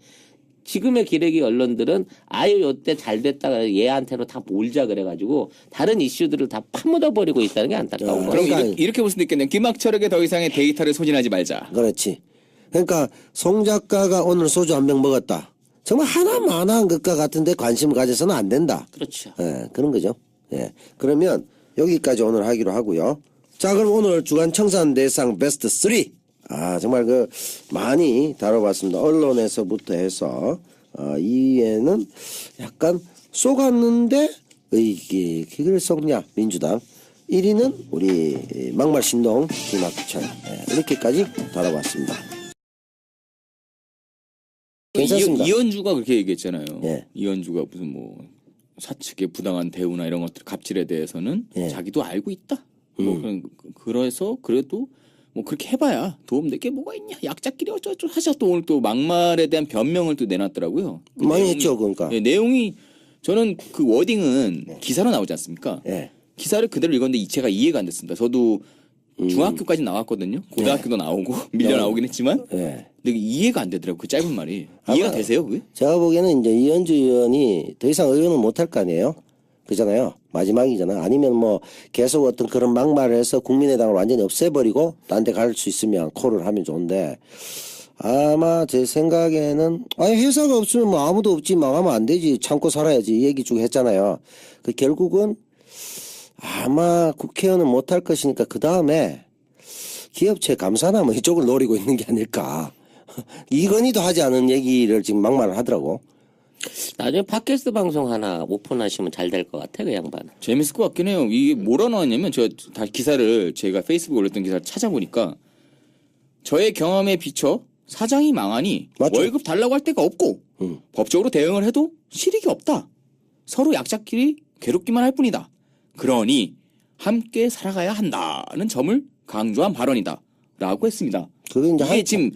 지금의 기레기 언론들은 아유 요때 잘 됐다가 얘한테로 다 몰자 그래가지고 다른 이슈들을 다 파묻어버리고 있다는 게 안타까운 거예요. 그럼 그러니까 이렇게 볼 수도 있겠네요. 김학철에게 더 이상의 데이터를 소진하지 말자. 그렇지. 그러니까 송 작가가 오늘 소주 한 병 먹었다. 정말 하나만한 것과 같은데 관심을 가져서는 안 된다. 그렇죠. 예, 그런 거죠. 예. 그러면 여기까지 오늘 하기로 하고요. 자, 그럼 오늘 주간 청산 대상 베스트 3. 정말 많이 다뤄봤습니다. 언론에서부터 해서 이에는 약간 쏘갔는데 이게 그걸 썩냐 민주당. 1위는 우리 막말 신동 김학철. 이렇게까지 다뤄봤습니다. 괜찮습니다. 이현주가 그렇게 얘기했잖아요. 예. 이현주가 무슨 뭐 사측의 부당한 대우나 이런 것들 갑질에 대해서는 예. 자기도 알고 있다. 그래서 그래도 뭐 그렇게 해봐야 도움될 게 뭐가 있냐. 약자끼리 어쩌고 하자 또 오늘 또 막말에 대한 변명을 또 내놨더라고요. 그 많이 내용이, 했죠, 그러니까. 예, 내용이 저는 그 워딩은 기사로 나오지 않습니까? 예. 기사를 그대로 읽었는데 제가 이해가 안 됐습니다. 저도 중학교까지 나왔거든요. 고등학교도 나오고 밀려 나오긴 했지만 예. 근데 이해가 안 되더라고 그 짧은 말이. 이해가 되세요 그게? 제가 보기에는 이제 이현주 의원이 더 이상 의원은 못할 거 아니에요. 그잖아요. 마지막이잖아. 아니면 뭐 계속 어떤 그런 막말을 해서 국민의당을 완전히 없애버리고 딴 데 갈 수 있으면 콜을 하면 좋은데 아마 제 생각에는 회사가 없으면 뭐 아무도 없지 망하면 안 되지 참고 살아야지 이 얘기 쭉 했잖아요. 그 결국은 아마 국회의원은 못할 것이니까 그 다음에 기업체 감사나 뭐 이쪽을 노리고 있는 게 아닐까. 이건희도 하지 않은 얘기를 지금 막말을 하더라고. 나중에 팟캐스트 방송 하나 오픈하시면 잘 될 것 같아 그 양반은. 재밌을 것 같긴 해요. 이게 뭐라 나왔냐면 제가 다 기사를 제가 페이스북에 올렸던 기사를 찾아보니까 저의 경험에 비춰 사장이 망하니 맞죠. 월급 달라고 할 데가 없고 법적으로 대응을 해도 실익이 없다. 서로 약자끼리 괴롭기만 할 뿐이다. 그러니 함께 살아가야 한다는 점을 강조한 발언이다. 라고 했습니다. 그게 이제 이게 지금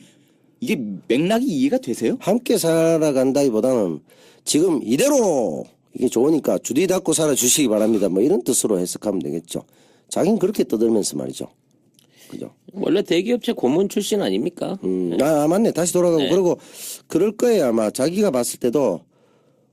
이게 맥락이 이해가 되세요? 함께 살아간다기보다는 지금 이대로 이게 좋으니까 주디 닫고 살아주시기 바랍니다. 뭐 이런 뜻으로 해석하면 되겠죠. 자기는 그렇게 떠들면서 말이죠. 그죠? 원래 대기업체 고문 출신 아닙니까? 맞네. 다시 돌아가고 네. 그러고 그럴 거예요. 아마 자기가 봤을 때도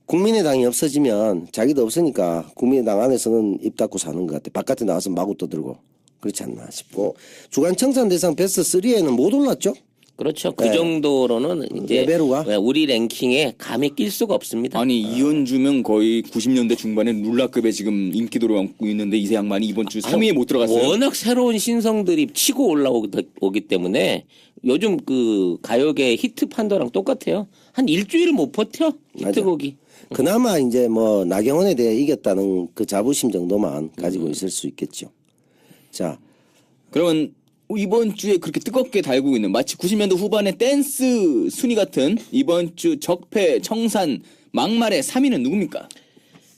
국민의당이 없어지면 자기도 없으니까 국민의당 안에서는 입 닫고 사는 것 같아. 바깥에 나와서 마구 떠들고 그렇지 않나 싶고 주간 청산 대상 베스트 3에는 못 올랐죠? 그렇죠. 그 네. 정도로는 이제 레벨우가? 우리 랭킹에 감히 낄 수가 없습니다. 아니 이현주면 거의 90년대 중반에 룰라급의 지금 인기도를 얻고 있는데 이세 양반이 이번 주 3위에 못 들어갔어요. 워낙 새로운 신성들이 치고 올라오기 때문에 요즘 그 가요계 히트 판도랑 똑같아요. 한 일주일을 못 버텨 히트곡이. 그나마 이제 뭐 나경원에 대해 이겼다는 그 자부심 정도만 가지고 있을 수 있겠죠. 자, 그러면 이번 주에 그렇게 뜨겁게 달고 있는 마치 90년대 후반의 댄스 순위 같은 이번 주 적폐 청산 막말의 3위는 누굽니까?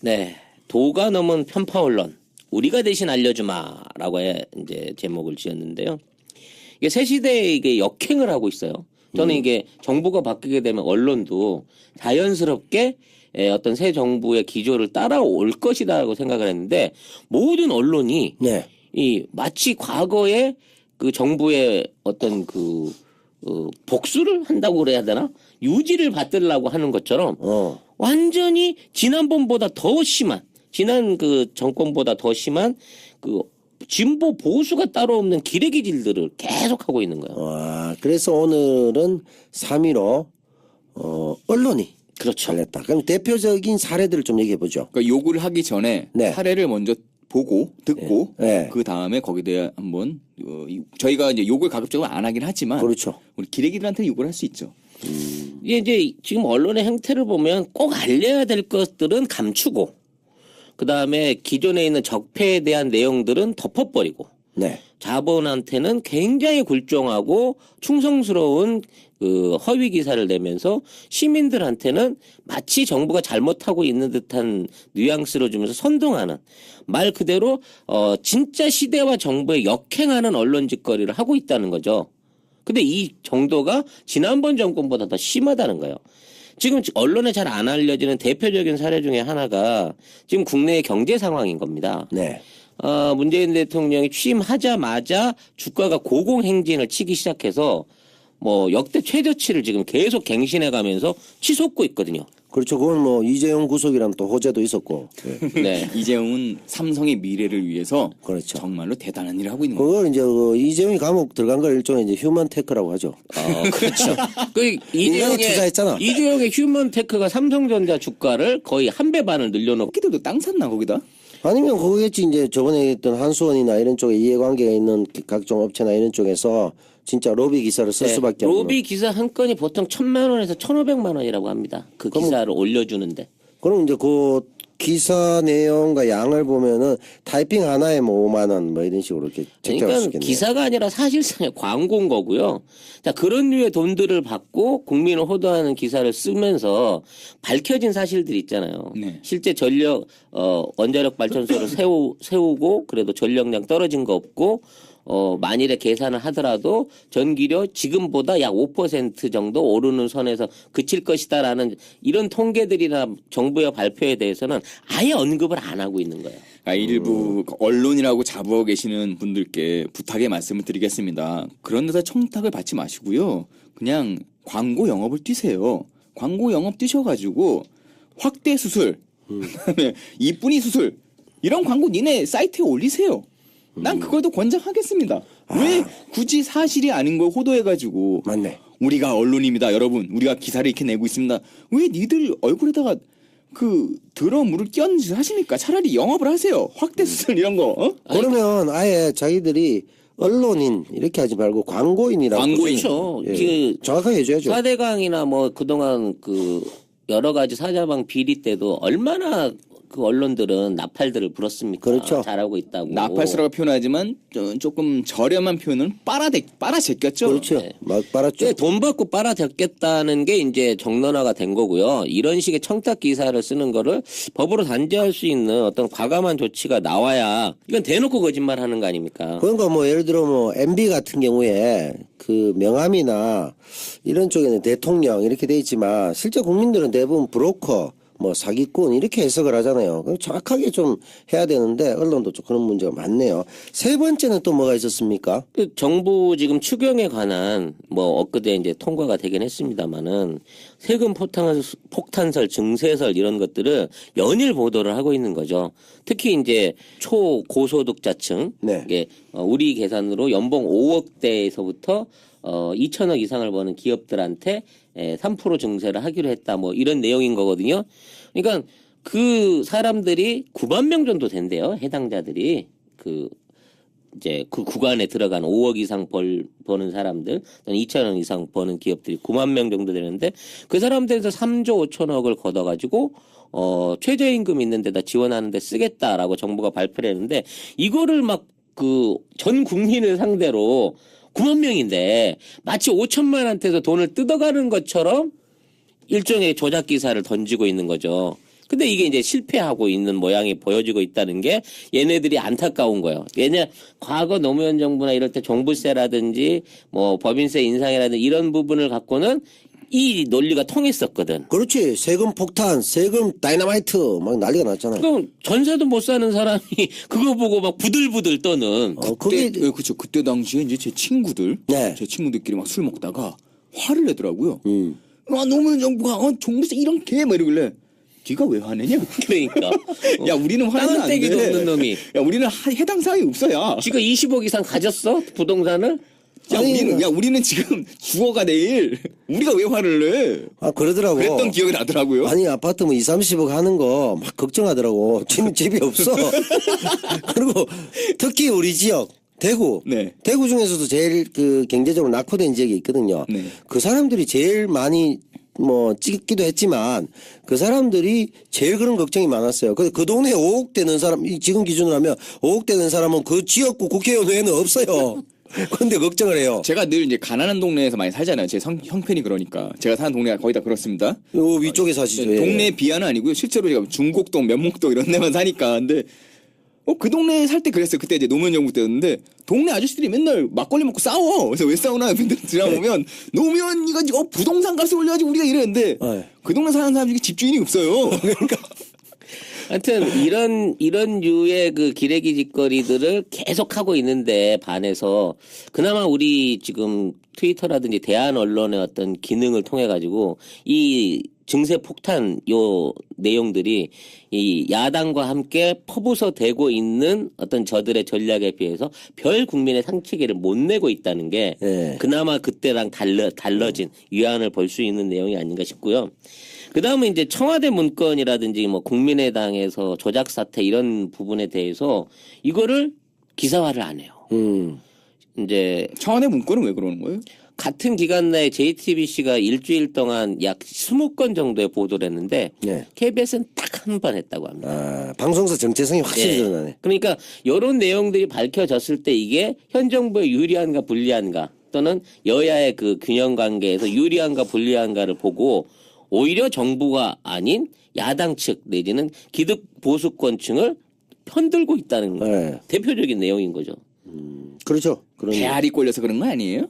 네. 도가 넘은 편파 언론. 우리가 대신 알려주마라고 이제 제목을 지었는데요. 이게 새 시대에 이게 역행을 하고 있어요. 저는 이게 정부가 바뀌게 되면 언론도 자연스럽게 어떤 새 정부의 기조를 따라올 것이다라고 생각을 했는데 모든 언론이 네. 이 마치 과거에 그 정부의 어떤 복수를 한다고 그래야 되나? 유지를 받으려고 하는 것처럼 완전히 지난번보다 더 심한 지난 그 정권보다 더 심한 그 진보 보수가 따로 없는 기레기질들을 계속하고 있는 거예요. 와, 그래서 오늘은 3위로 언론이 그렇죠. 잘렸다. 그럼 대표적인 사례들을 좀 얘기해 보죠. 그러니까 요구를 하기 전에 네. 사례를 먼저 보고 듣고 네. 그 다음에 거기에 대해 한번 저희가 이제 욕을 가급적으로 안 하긴 하지만 그렇죠. 우리 기레기들한테 욕을 할 수 있죠. 이제 지금 언론의 행태를 보면 꼭 알려야 될 것들은 감추고 그 다음에 기존에 있는 적폐에 대한 내용들은 덮어버리고 네. 자본한테는 굉장히 굴종하고 충성스러운 그 허위 기사를 내면서 시민들한테는 마치 정부가 잘못하고 있는 듯한 뉘앙스로 주면서 선동하는 말 그대로 진짜 시대와 정부에 역행하는 언론 짓거리를 하고 있다는 거죠. 근데 이 정도가 지난번 정권보다 더 심하다는 거예요. 지금 언론에 잘 안 알려지는 대표적인 사례 중에 하나가 지금 국내의 경제 상황인 겁니다. 네. 문재인 대통령이 취임하자마자 주가가 고공행진을 치기 시작해서 뭐 역대 최저치를 지금 계속 갱신해 가면서 치솟고 있거든요. 그렇죠. 그건 뭐 이재용 구속이라는 또 호재도 있었고. 네. 네. 이재용은 삼성의 미래를 위해서 그렇죠. 정말로 대단한 일을 하고 있는 거예요. 그걸 이제 이재용이 감옥 들어간 걸 일종의 이제 휴먼 테크라고 하죠. 그렇죠. 그 인간에 투자했잖아. 이재용의 휴먼 테크가 삼성전자 주가를 거의 한 배 반을 늘려놓고 끼들도 땅 샀나 거기다? 아니면 그거겠지. 이제 저번에 했던 한수원이나 이런 쪽에 이해관계가 있는 각종 업체나 이런 쪽에서 진짜 로비 기사를 쓸 수밖에 없는. 로비 기사 한 건이 보통 1,000만 원에서 1,500만 원이라고 합니다. 그 기사를 올려주는데. 그럼 이제 그 기사 내용과 양을 보면은 타이핑 하나에 뭐 5만 원 뭐 이런 식으로 이렇게 책정할 수 그러니까 있겠네요. 기사가 아니라 사실상의 광고인 거고요. 자, 그런 류의 돈들을 받고 국민을 호도하는 기사를 쓰면서 밝혀진 사실들이 있잖아요. 네. 실제 원자력 발전소를 세우고 그래도 전력량 떨어진 거 없고 만일에 계산을 하더라도 전기료 지금보다 약 5% 정도 오르는 선에서 그칠 것이다라는 이런 통계들이나 정부의 발표에 대해서는 아예 언급을 안 하고 있는 거예요. 일부 언론이라고 자부하고 계시는 분들께 부탁의 말씀을 드리겠습니다. 그런 데서 청탁을 받지 마시고요. 그냥 광고 영업을 뛰세요. 광고 영업 뛰셔가지고 확대 수술, 그다음에 이쁜이 수술 이런 광고 니네 사이트에 올리세요. 난 그걸도 권장하겠습니다. 왜 굳이 사실이 아닌 걸 호도해가지고 맞네. 우리가 언론입니다, 여러분. 우리가 기사를 이렇게 내고 있습니다. 왜 니들 얼굴에다가 그 더러운 물을 끼얹는 짓을 하십니까? 차라리 영업을 하세요. 확대 수술 이런 거. 그러면 아예 자기들이 언론인 이렇게 하지 말고 광고인이라고. 광고인. 그렇죠. 예. 정확하게 해줘야죠. 4대강이나 뭐 그동안 그 여러 가지 사자방 비리 때도 얼마나 그 언론들은 나팔들을 불었습니까? 그렇죠. 잘하고 있다고. 나팔수라고 표현하지만 조금 저렴한 표현은 빨아제꼈죠. 그렇죠. 네. 막 빨았죠. 돈 받고 빨아잡겠다는 게 이제 정론화가 된 거고요. 이런 식의 청탁 기사를 쓰는 거를 법으로 단죄할 수 있는 어떤 과감한 조치가 나와야 이건 대놓고 거짓말하는 거 아닙니까? 그러니까 뭐 예를 들어 뭐 MB 같은 경우에 그 명함이나 이런 쪽에는 대통령 이렇게 돼 있지만 실제 국민들은 대부분 브로커 뭐 사기꾼 이렇게 해석을 하잖아요. 그럼 정확하게 좀 해야 되는데 언론도 좀 그런 문제가 많네요. 세 번째는 또 뭐가 있었습니까? 그 정부 지금 추경에 관한 뭐 엊그제 이제 통과가 되긴 했습니다만은 세금 폭탄설, 증세설 이런 것들을 연일 보도를 하고 있는 거죠. 특히 이제 초고소득자층, 네. 이게 우리 계산으로 연봉 5억대에서부터 2천억 이상을 버는 기업들한테 3% 증세를 하기로 했다. 뭐 이런 내용인 거거든요. 그러니까 그 사람들이 9만 명 정도 된대요. 해당자들이 이제 그 구간에 들어간 5억 이상 버는 사람들, 또는 2천억 이상 버는 기업들이 9만 명 정도 되는데 그 사람들에서 3조 5천억을 걷어가지고 최저임금 있는 데다 지원하는데 쓰겠다라고 정부가 발표를 했는데 이거를 막 전 국민을 상대로 9만 명인데 마치 5천만한테서 돈을 뜯어가는 것처럼 일종의 조작 기사를 던지고 있는 거죠. 근데 이게 이제 실패하고 있는 모양이 보여지고 있다는 게 얘네들이 안타까운 거예요. 과거 노무현 정부나 이럴 때 종부세라든지 뭐 법인세 인상이라든지 이런 부분을 갖고는 이 논리가 통했었거든. 그렇지. 세금 폭탄, 세금 다이너마이트 막 난리가 났잖아요. 그럼 전세도 못 사는 사람이 그거 보고 막 부들부들 떠는. 그게 그렇죠. 그때 당시에 이제 제 친구들끼리 막 술 먹다가 화를 내더라고요. 노무현 정부가 종부세 이런 개 막 이러길래 네가 왜 화내냐? 그러니까. 야 우리는 화내면 안 땅떼기도 돼. 없는 놈이. 야 우리는 해당 사항이 없어야. 지가 20억 이상 가졌어? 부동산을? 우리는 지금 주어가 내일 우리가 왜 화를 내? 그러더라고. 그랬던 기억이 나더라고요. 아니 아파트 뭐 20, 30억 하는 거 막 걱정하더라고. 지금 집이 없어. 그리고 특히 우리 지역 대구. 네. 대구 중에서도 제일 그 경제적으로 낙후된 지역이 있거든요. 네. 그 사람들이 제일 많이 뭐 찍기도 했지만 그 사람들이 제일 그런 걱정이 많았어요. 그 동네에 5억 되는 사람, 지금 기준으로 하면 5억 되는 사람은 그 지역구 국회의원 외에는 없어요. 그런데 걱정을 해요. 제가 늘 이제 가난한 동네에서 많이 살잖아요. 제 형편이 그러니까. 제가 사는 동네가 거의 다 그렇습니다. 요 위쪽에 사시죠. 예. 동네 비하는 아니고요. 실제로 제가 중곡동, 면목동 이런 데만 사니까. 근데 그 동네에 살 때 그랬어요. 그때 이제 노무현 정부 때였는데 동네 아저씨들이 맨날 막걸리 먹고 싸워. 그래서 왜 싸우나 들어보면 노무현이가 부동산 값을 올려가지고 우리가 이랬는데 네. 그 동네 사는 사람 중에 집주인이 없어요. 그러니까 하여튼 이런 류의 그 기레기 짓거리들을 계속 하고 있는데 반해서 그나마 우리 지금 트위터라든지 대한 언론의 어떤 기능을 통해 가지고 이 증세 폭탄 요 내용들이 이 야당과 함께 퍼부서 대고 있는 어떤 저들의 전략에 비해서 별 국민의 상체기를 못 내고 있다는 게 네. 그나마 그때랑 달라진 위안을 볼 수 있는 내용이 아닌가 싶고요. 그 다음에 이제 청와대 문건이라든지 뭐 국민의당에서 조작 사태 이런 부분에 대해서 이거를 기사화를 안 해요. 이제 청와대 문건은 왜 그러는 거예요? 같은 기간 내에 JTBC가 일주일 동안 약 20건 정도의 보도를 했는데 네. KBS는 딱 한 번 했다고 합니다. 방송사 정체성이 확실히 네. 드러나네. 그러니까 이런 내용들이 밝혀졌을 때 이게 현 정부에 유리한가 불리한가 또는 여야의 그 균형 관계에서 유리한가 불리한가를 보고 오히려 정부가 아닌 야당 측 내지는 기득 보수권층을 편들고 있다는 네. 대표적인 내용인 거죠. 그렇죠. 그런 배알이 꼴려서 그런 거 아니에요?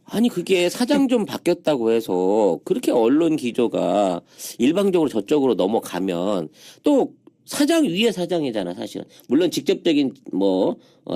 아니 그게 사장 좀 바뀌었다고 해서 그렇게 언론 기조가 일방적으로 저쪽으로 넘어가면 또 사장 위에 사장이잖아 사실은. 물론 직접적인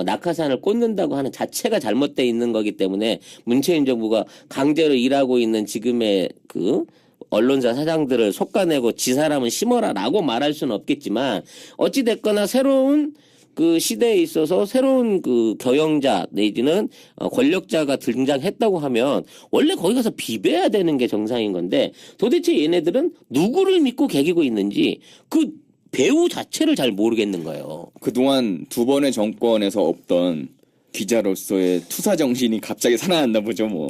낙하산을 꽂는다고 하는 자체가 잘못돼 있는 거기 때문에 문재인 정부가 강제로 일하고 있는 지금의 그 언론사 사장들을 솎아내고 지 사람은 심어라라고 말할 수는 없겠지만 어찌 됐거나 새로운 그 시대에 있어서 새로운 그 경영자 내지는 권력자가 등장했다고 하면 원래 거기 가서 비벼야 되는 게 정상인 건데 도대체 얘네들은 누구를 믿고 개기고 있는지 그 배우 자체를 잘 모르겠는 거예요. 그동안 두 번의 정권에서 없던 기자로서의 투사 정신이 갑자기 살아났나 보죠, 뭐.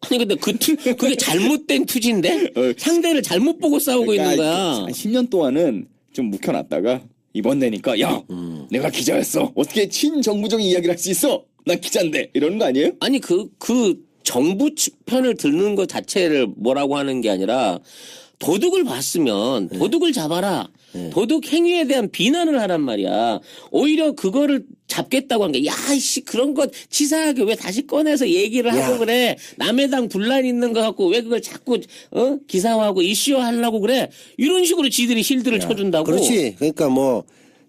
아니 근데 그게 잘못된 투지인데 상대를 잘못 보고 싸우고 있는 거야. 한 10년 동안은 좀 묵혀놨다가 이번 되니까 야 내가 기자였어. 어떻게 친정부적인 이야기를 할 수 있어? 난 기자인데 이러는 거 아니에요? 아니 그 정부 편을 듣는 것 자체를 뭐라고 하는 게 아니라 도둑을 봤으면 도둑을 잡아라. 도둑 행위에 대한 비난을 하란 말이야. 오히려 그거를 잡겠다고 한 게, 야, 씨, 그런 것 치사하게 왜 다시 꺼내서 얘기를 하고 그래. 남의 당 분란 있는 거 갖고 왜 그걸 자꾸, 기사화하고 이슈화하려고 그래. 이런 식으로 지들이 실드를 쳐준다고. 그렇지. 그러니까 뭐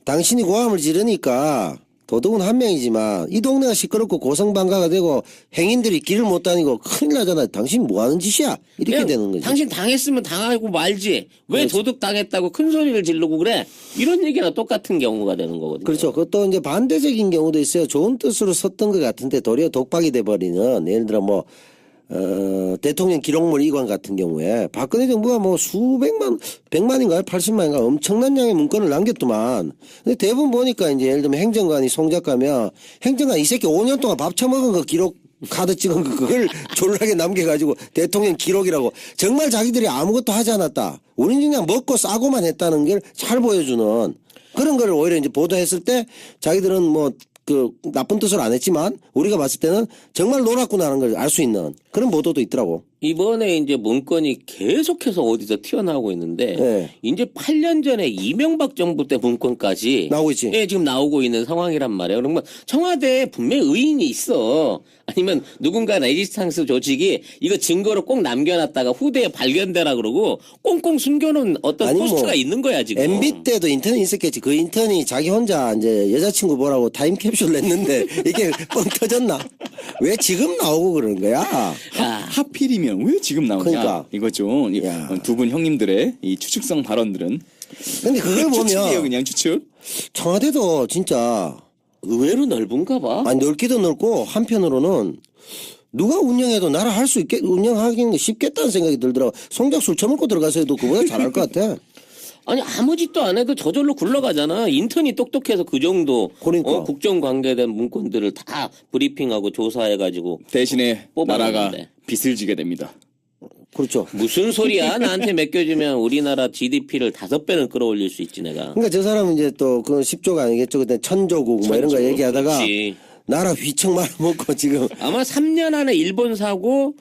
당신이 고함을 지르니까 도둑은 한 명이지만 이 동네가 시끄럽고 고성방가가 되고 행인들이 길을 못 다니고 큰일 나잖아. 당신 뭐 하는 짓이야? 이렇게 그냥 되는 거지. 당신 당했으면 당하고 말지. 왜 그렇지. 도둑 당했다고 큰 소리를 지르고 그래. 이런 얘기랑 똑같은 경우가 되는 거거든요. 그렇죠. 그것도 이제 반대적인 경우도 있어요. 좋은 뜻으로 썼던 것 같은데 도리어 독박이 돼버리는, 예를 들어 뭐 대통령 기록물 이관 같은 경우에 박근혜 정부가 뭐 수백만, 100만인가요? 80만인가 엄청난 양의 문건을 남겼더만. 근데 대부분 보니까 이제 예를 들면 행정관이 송 작가면 행정관 이 새끼 5년 동안 밥 처먹은 거 기록 카드 찍은 거 그걸 졸라게 남겨가지고 대통령 기록이라고. 정말 자기들이 아무것도 하지 않았다. 우리는 그냥 먹고 싸고만 했다는 걸 잘 보여주는 그런 거를 오히려 이제 보도했을 때 자기들은 뭐 그 나쁜 뜻으로 안 했지만 우리가 봤을 때는 정말 놀았구나 하는 걸 알 수 있는 그런 보도도 있더라고. 이번에 이제 문건이 계속해서 어디서 튀어나오고 있는데 네. 이제 8년 전에 이명박 정부 때 문건까지 나오고 있지. 예, 지금 나오고 있는 상황이란 말이에요. 그러면 청와대에 분명히 의인이 있어. 아니면 누군가 레지스탕스 조직이 이거 증거로 꼭 남겨놨다가 후대에 발견되라 그러고 꽁꽁 숨겨놓은 어떤 아니, 포스트가 뭐 있는 거야 지금. MB 때도 인턴이 있었겠지. 그 인턴이 자기 혼자 이제 여자친구 보라고 타임캡슐 냈는데 이게 뻥 터졌나? 왜 지금 나오고 그러는 거야? 하필이면 왜 지금 나오냐? 그러니까. 이거죠. 야. 두 분 형님들의 이 추측성 발언들은 근데 그걸 추측이에요, 보면 그냥 추측. 청와대도 진짜 의외로 넓은가 봐. 아니 넓기도 넓고 한편으로는 누가 운영해도 나라 할 수 있게 운영하기는 쉽겠다는 생각이 들더라고. 송작 술 처먹고 들어가서 해도 그보다 잘할 것 같아. 아니 아무 짓도 안 해도 저절로 굴러가잖아. 인턴이 똑똑해서 그 정도 그러니까. 국정 관계된 문건들을 다 브리핑하고 조사해가지고 대신에 뽑아놨는데. 나라가 빚을 지게 됩니다. 그렇죠. 무슨 소리야? 나한테 맡겨주면 우리나라 GDP를 5배는 끌어올릴 수 있지 내가. 그러니까 저 사람은 이제 또 그건 10조가 아니겠죠. 그때 천조국 뭐 이런 거 얘기하다가 그렇지. 나라 휘청 말아먹고 지금 아마 3년 안에 일본 사고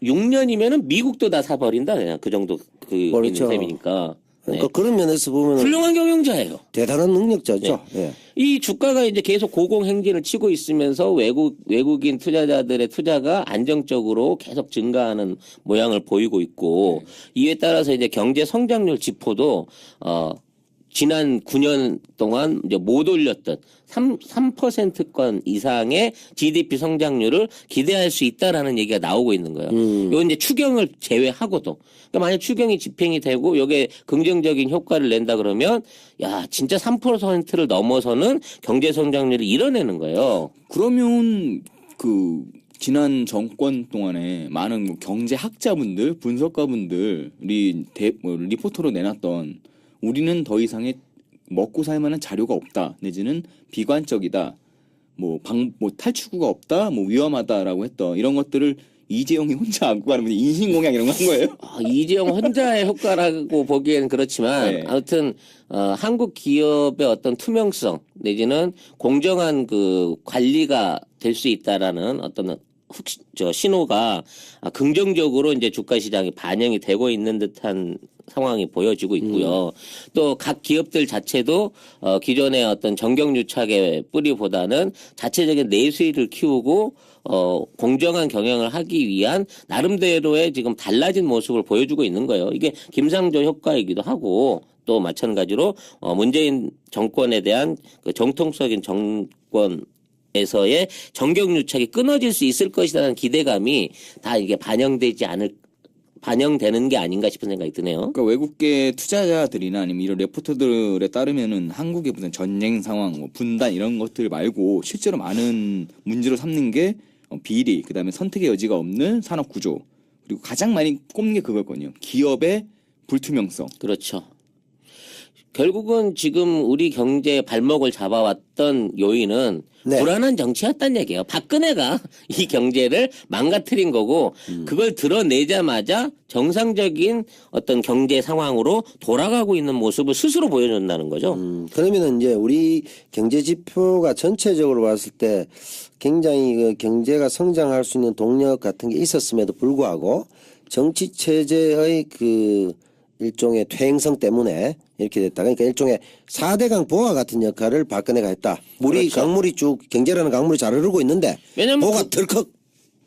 6년이면은 미국도 다 사버린다 그냥 그 정도 그 있는 그렇죠. 셈이니까. 네. 그러니까 그런 면에서 보면 훌륭한 경영자예요. 대단한 능력자죠. 예. 이 주가가 이제 계속 고공행진을 치고 있으면서 외국인 투자자들의 투자가 안정적으로 계속 증가하는 모양을 보이고 있고 이에 따라서 이제 경제 성장률 지표도 지난 9년 동안 이제 못 올렸던 3%권 이상의 GDP 성장률을 기대할 수 있다라는 얘기가 나오고 있는 거예요. 요 이제 추경을 제외하고도. 그러니까 만약 추경이 집행이 되고 여기에 긍정적인 효과를 낸다 그러면 야, 진짜 3%를 넘어서는 경제 성장률을 이뤄내는 거예요. 그러면 그 지난 정권 동안에 많은 뭐 경제학자분들, 분석가분들이 리포터로 내놨던 우리는 더 이상의 먹고 살 만한 자료가 없다. 내지는 비관적이다. 뭐 탈출구가 없다. 뭐 위험하다라고 했던 이런 것들을 이재용이 혼자 안고 가는 인신공약 이런 거 한 거예요? 이재용 혼자의 효과라고 보기에는 그렇지만 네. 아무튼 한국 기업의 어떤 투명성 내지는 공정한 그 관리가 될 수 있다라는 어떤 신호가 긍정적으로 이제 주가 시장에 반영이 되고 있는 듯한 상황이 보여지고 있고요. 또 각 기업들 자체도 기존의 어떤 정경유착의 뿌리보다는 자체적인 내수를 키우고 공정한 경영을 하기 위한 나름대로의 지금 달라진 모습을 보여주고 있는 거예요. 이게 김상조 효과이기도 하고 또 마찬가지로 문재인 정권에 대한 그 정통적인 정권 에서의 정경유착이 끊어질 수 있을 것이라는 기대감이 다 이게 반영되는 게 아닌가 싶은 생각이 드네요. 그러니까 외국계 투자자들이나 아니면 이런 레포터들에 따르면은 한국의 무슨 전쟁 상황, 뭐 분단 이런 것들 말고 실제로 많은 문제로 삼는 게 비리, 그다음에 선택의 여지가 없는 산업 구조, 그리고 가장 많이 꼽는 게 그거거든요. 기업의 불투명성. 그렇죠. 결국은 지금 우리 경제의 발목을 잡아왔던 요인은 네. 불안한 정치였단 얘기예요. 박근혜가 이 경제를 망가뜨린 거고 그걸 드러내자마자 정상적인 어떤 경제 상황으로 돌아가고 있는 모습을 스스로 보여준다는 거죠. 그러면은 이제 우리 경제 지표가 전체적으로 봤을 때 굉장히 그 경제가 성장할 수 있는 동력 같은 게 있었음에도 불구하고 정치 체제의 그 일종의 퇴행성 때문에 이렇게 됐다. 그러니까 일종의 4대강 보화 같은 역할을 박근혜가 했다. 그렇죠. 강물이 쭉 경제라는 강물이 잘 흐르고 있는데 왜냐면 보가 덜컥.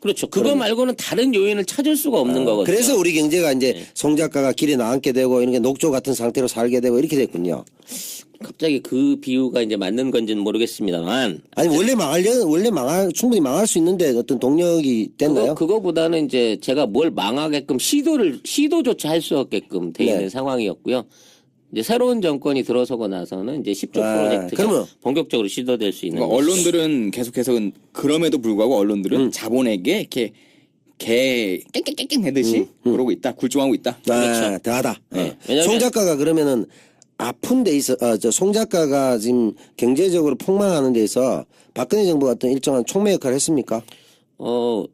그렇죠. 그거 말고는 다른 요인을 찾을 수가 없는 거거든요. 그래서 우리 경제가 이제 송 작가가 길에 나앉게 되고 이렇게 녹조 같은 상태로 살게 되고 이렇게 됐군요. 갑자기 그 비유가 이제 맞는 건지는 모르겠습니다만 아니 충분히 망할 수 있는데 어떤 동력이 됐나요? 그거보다는 이제 제가 뭘 망하게끔 시도조차 할 수 없게끔 돼 있는 네. 상황이었고요. 이제 새로운 정권이 들어서고 나서는 이제 10조 프로젝트가 그러면 본격적으로 시도될 수 있는 그러니까 언론들은 계속해서 그럼에도 불구하고 언론들은 자본에게 이렇게 개 깽깽깽깽 하듯이 그러고 있다. 굴종하고 있다. 아, 대하다. 네. 송 작가가 그러면은 아픈 데 있어, 송 작가가 지금 경제적으로 폭망하는 데 있어 박근혜 정부가 어떤 일정한 촉매 역할을 했습니까?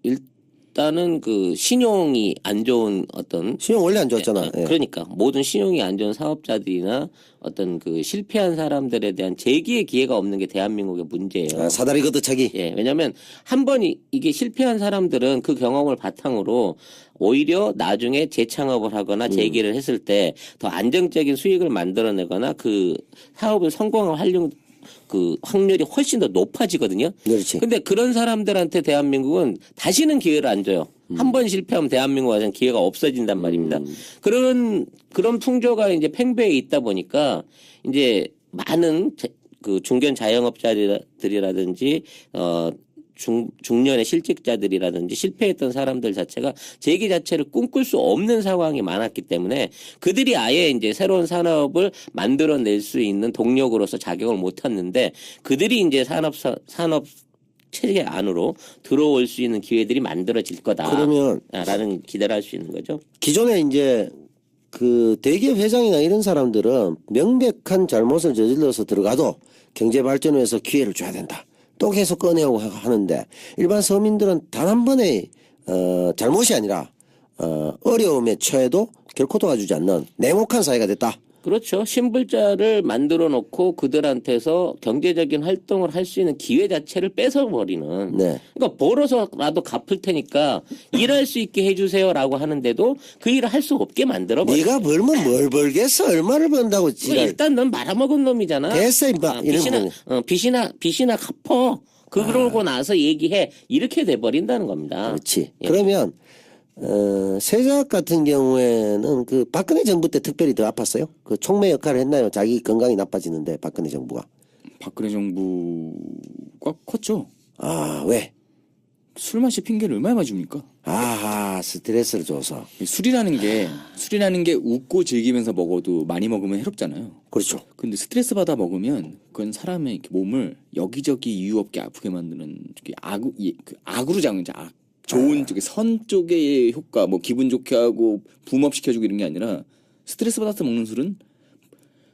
일단은 그 신용이 안 좋은 어떤 신용 원래 안 좋았잖아. 예. 그러니까 모든 신용이 안 좋은 사업자들이나 어떤 그 실패한 사람들에 대한 재기의 기회가 없는 게 대한민국의 문제예요. 아, 사다리 걷어차기. 예, 왜냐하면 한 번 이게 실패한 사람들은 그 경험을 바탕으로 오히려 나중에 재창업을 하거나 재기를 했을 때 더 안정적인 수익을 만들어내거나 그 사업을 성공할 그 확률이 훨씬 더 높아지거든요. 그렇지. 근데 그런 사람들한테 대한민국은 다시는 기회를 안 줘요. 한 번 실패하면 대한민국은 기회가 없어진단 말입니다. 그런 풍조가 이제 팽배해 있다 보니까 이제 많은 그 중견 자영업자들이라든지 중년의 실직자들이라든지 실패했던 사람들 자체가 재기 자체를 꿈꿀 수 없는 상황이 많았기 때문에 그들이 아예 이제 새로운 산업을 만들어낼 수 있는 동력으로서 작용을 못했는데 그들이 이제 산업 체계 안으로 들어올 수 있는 기회들이 만들어질 거다라는 기대를 할 수 있는 거죠. 기존에 이제 그 대기업 회장이나 이런 사람들은 명백한 잘못을 저질러서 들어가도 경제 발전을 위해서 기회를 줘야 된다. 또 계속 꺼내오고 하는데 일반 서민들은 단 한 번의 잘못이 아니라 어려움에 처해도 결코 도와주지 않는 냉혹한 사회가 됐다. 그렇죠. 신불자를 만들어 놓고 그들한테서 경제적인 활동을 할 수 있는 기회 자체를 뺏어버리는. 네. 그러니까 벌어서라도 갚을 테니까 일할 수 있게 해주세요라고 하는데도 그 일을 할 수 없게 만들어버려. 네가 벌면 뭘 벌겠어? 얼마를 번다고 지랄. 일단 넌 말아먹은 놈이잖아. 됐어 임마. 이런 거. 빚이나 갚어. 그러고 나서 얘기해. 이렇게 돼버린다는 겁니다. 그렇지. 예. 그러면 세작 같은 경우에는 그 박근혜 정부 때 특별히 더 아팠어요? 그 촉매 역할을 했나요? 자기 건강이 나빠지는데 박근혜 정부가. 박근혜 정부가 컸죠. 아, 왜? 술 마시 핑계를 얼마나 많이 줍니까? 아하, 스트레스를 줘서. 술이라는 게 웃고 즐기면서 먹어도 많이 먹으면 해롭잖아요. 그렇죠. 근데 스트레스 받아 먹으면 그건 사람의 이렇게 몸을 여기저기 이유 없게 아프게 만드는 악으로 작용자. 좋은 쪽에 선 쪽의 효과, 뭐 기분 좋게 하고 붐업 시켜주고 이런 게 아니라 스트레스 받아서 먹는 술은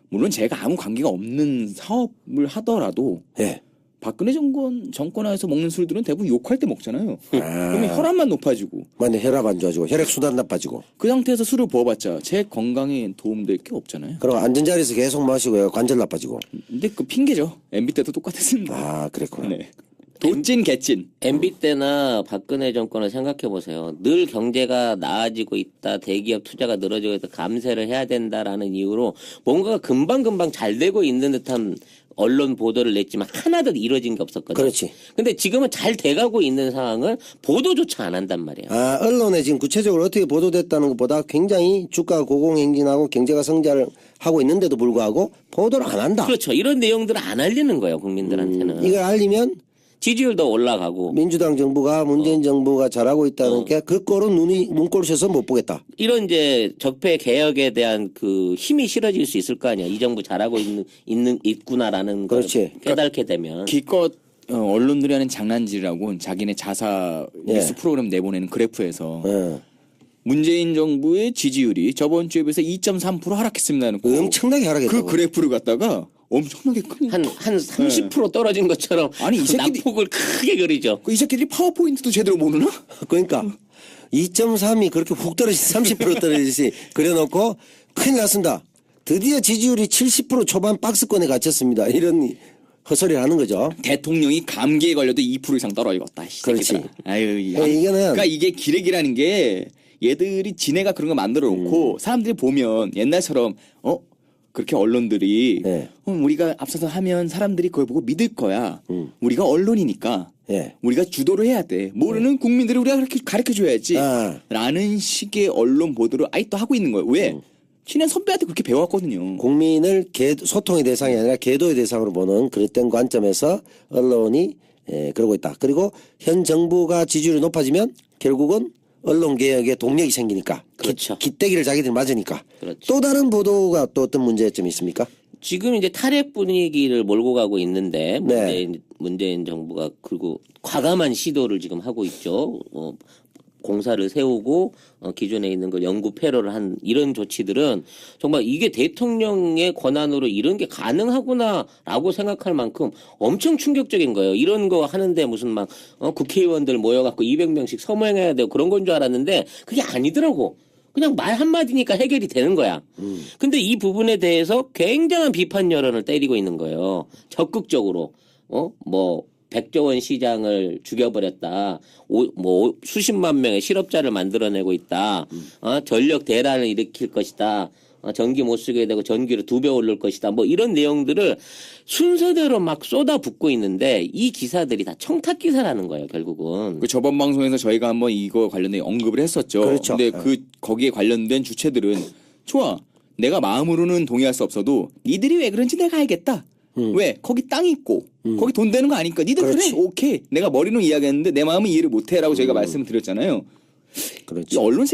물론 제가 아무 관계가 없는 사업을 하더라도 예. 박근혜 정권 하에서 먹는 술들은 대부분 욕할 때 먹잖아요. 그러면 혈압만 높아지고 만약 혈압 안 좋아지고 혈액순환 나빠지고. 그 상태에서 술을 부어봤자 제 건강에 도움될 게 없잖아요. 그럼 앉은 자리에서 계속 마시고 관절 나빠지고. 근데 그 핑계죠. MB 때도 똑같았습니다. 아, 그랬구나. 네. 도찐 개찐. MB 때나 박근혜 정권을 생각해 보세요. 늘 경제가 나아지고 있다, 대기업 투자가 늘어지고 있다, 감세를 해야 된다라는 이유로 뭔가가 금방금방 잘 되고 있는 듯한 언론 보도를 냈지만 하나도 이루어진 게 없었거든요. 그렇지. 근데 지금은 잘 돼가고 있는 상황을 보도조차 안 한단 말이에요. 아, 언론에 지금 구체적으로 어떻게 보도됐다는 것보다 굉장히 주가가 고공행진하고 경제가 성장을 하고 있는데도 불구하고 보도를 안 한다. 그렇죠. 이런 내용들을 안 알리는 거예요, 국민들한테는. 이걸 알리면 지지율도 올라가고 민주당 정부가 문재인 정부가 잘하고 있다는 게 그 꼴은 눈꼴 셔서 못 보겠다. 이런 이제 적폐 개혁에 대한 그 힘이 실어질 수 있을 거 아니야. 이 정부 잘하고 있구나라는 걸 그렇지. 깨닫게 되면. 기껏 언론들이 하는 장난질이라고 자기네 자사 뉴스 프로그램 내보내는 그래프에서 예. 문재인 정부의 지지율이 저번 주에 비해서 2.3% 하락했습니다. 놓고 엄청나게 그 하락했다고. 그래프를 갖다가 엄청나게 큰 한 30% 떨어진 것처럼 아니, 이 새끼들이- 낙폭을 크게 그리죠. 이 새끼들이 파워포인트도 제대로 모르나? 그러니까 2.3이 그렇게 훅 떨어지 30% 떨어지시 그려놓고 큰일 났습니다. 드디어 지지율이 70% 초반 박스권에 갇혔습니다. 이런 헛소리를 하는 거죠. 대통령이 감기에 걸려도 2% 이상 떨어지겠다. 이 그렇지. 새끼들아. 아유, 이거는 그러니까 이게 기레기라는 게 얘들이 지네가 그런 거 만들어 놓고 사람들이 보면 옛날처럼 그렇게 언론들이 네. 우리가 앞서서 하면 사람들이 그걸 보고 믿을 거야. 우리가 언론이니까 예. 우리가 주도를 해야 돼. 모르는 국민들을 우리가 그렇게 가르쳐 줘야지. 아. 라는 식의 언론 보도를 아직도 하고 있는 거예요. 왜? 친한 선배한테 그렇게 배워왔거든요. 국민을 소통의 대상이 아니라 계도의 대상으로 보는 그릇된 관점에서 언론이 그러고 있다. 그리고 현 정부가 지지율이 높아지면 결국은 언론 개혁에 동력이 생기니까 그렇죠. 기대기를 자기들이 맞으니까 그렇죠. 또 다른 보도가 또 어떤 문제점이 있습니까? 지금 이제 탈핵 분위기를 몰고 가고 있는데 네. 문재인 정부가 그리고 과감한 시도를 지금 하고 있죠. 공사를 세우고 기존에 있는 걸 영구 폐로를 한 이런 조치들은 정말 이게 대통령의 권한으로 이런 게 가능하구나라고 생각할 만큼 엄청 충격적인 거예요. 이런 거 하는데 무슨 막 국회의원들 모여갖고 200명씩 서명해야 되고 그런 건 줄 알았는데 그게 아니더라고. 그냥 말 한마디니까 해결이 되는 거야. 근데 이 부분에 대해서 굉장한 비판 여론을 때리고 있는 거예요. 적극적으로. 백조원 시장을 죽여버렸다. 수십만 명의 실업자를 만들어내고 있다. 전력 대란을 일으킬 것이다. 전기 못 쓰게 되고 전기를 2배 오를 것이다. 이런 내용들을 순서대로 막 쏟아붓고 있는데 이 기사들이 다 청탁 기사라는 거예요, 결국은. 그 저번 방송에서 저희가 한번 이거 관련된 언급을 했었죠. 그렇죠. 근데 거기에 관련된 주체들은 좋아. 내가 마음으로는 동의할 수 없어도 니들이 왜 그런지 내가 알겠다. 왜? 거기 땅이 있고 거기 돈 되는 거 아니까 니들 그렇지. 그래 오케이. 내가 머리로 이야기했는데 내 마음은 이해를 못해라고 저희가 말씀을 드렸잖아요. 그렇지. 이 언론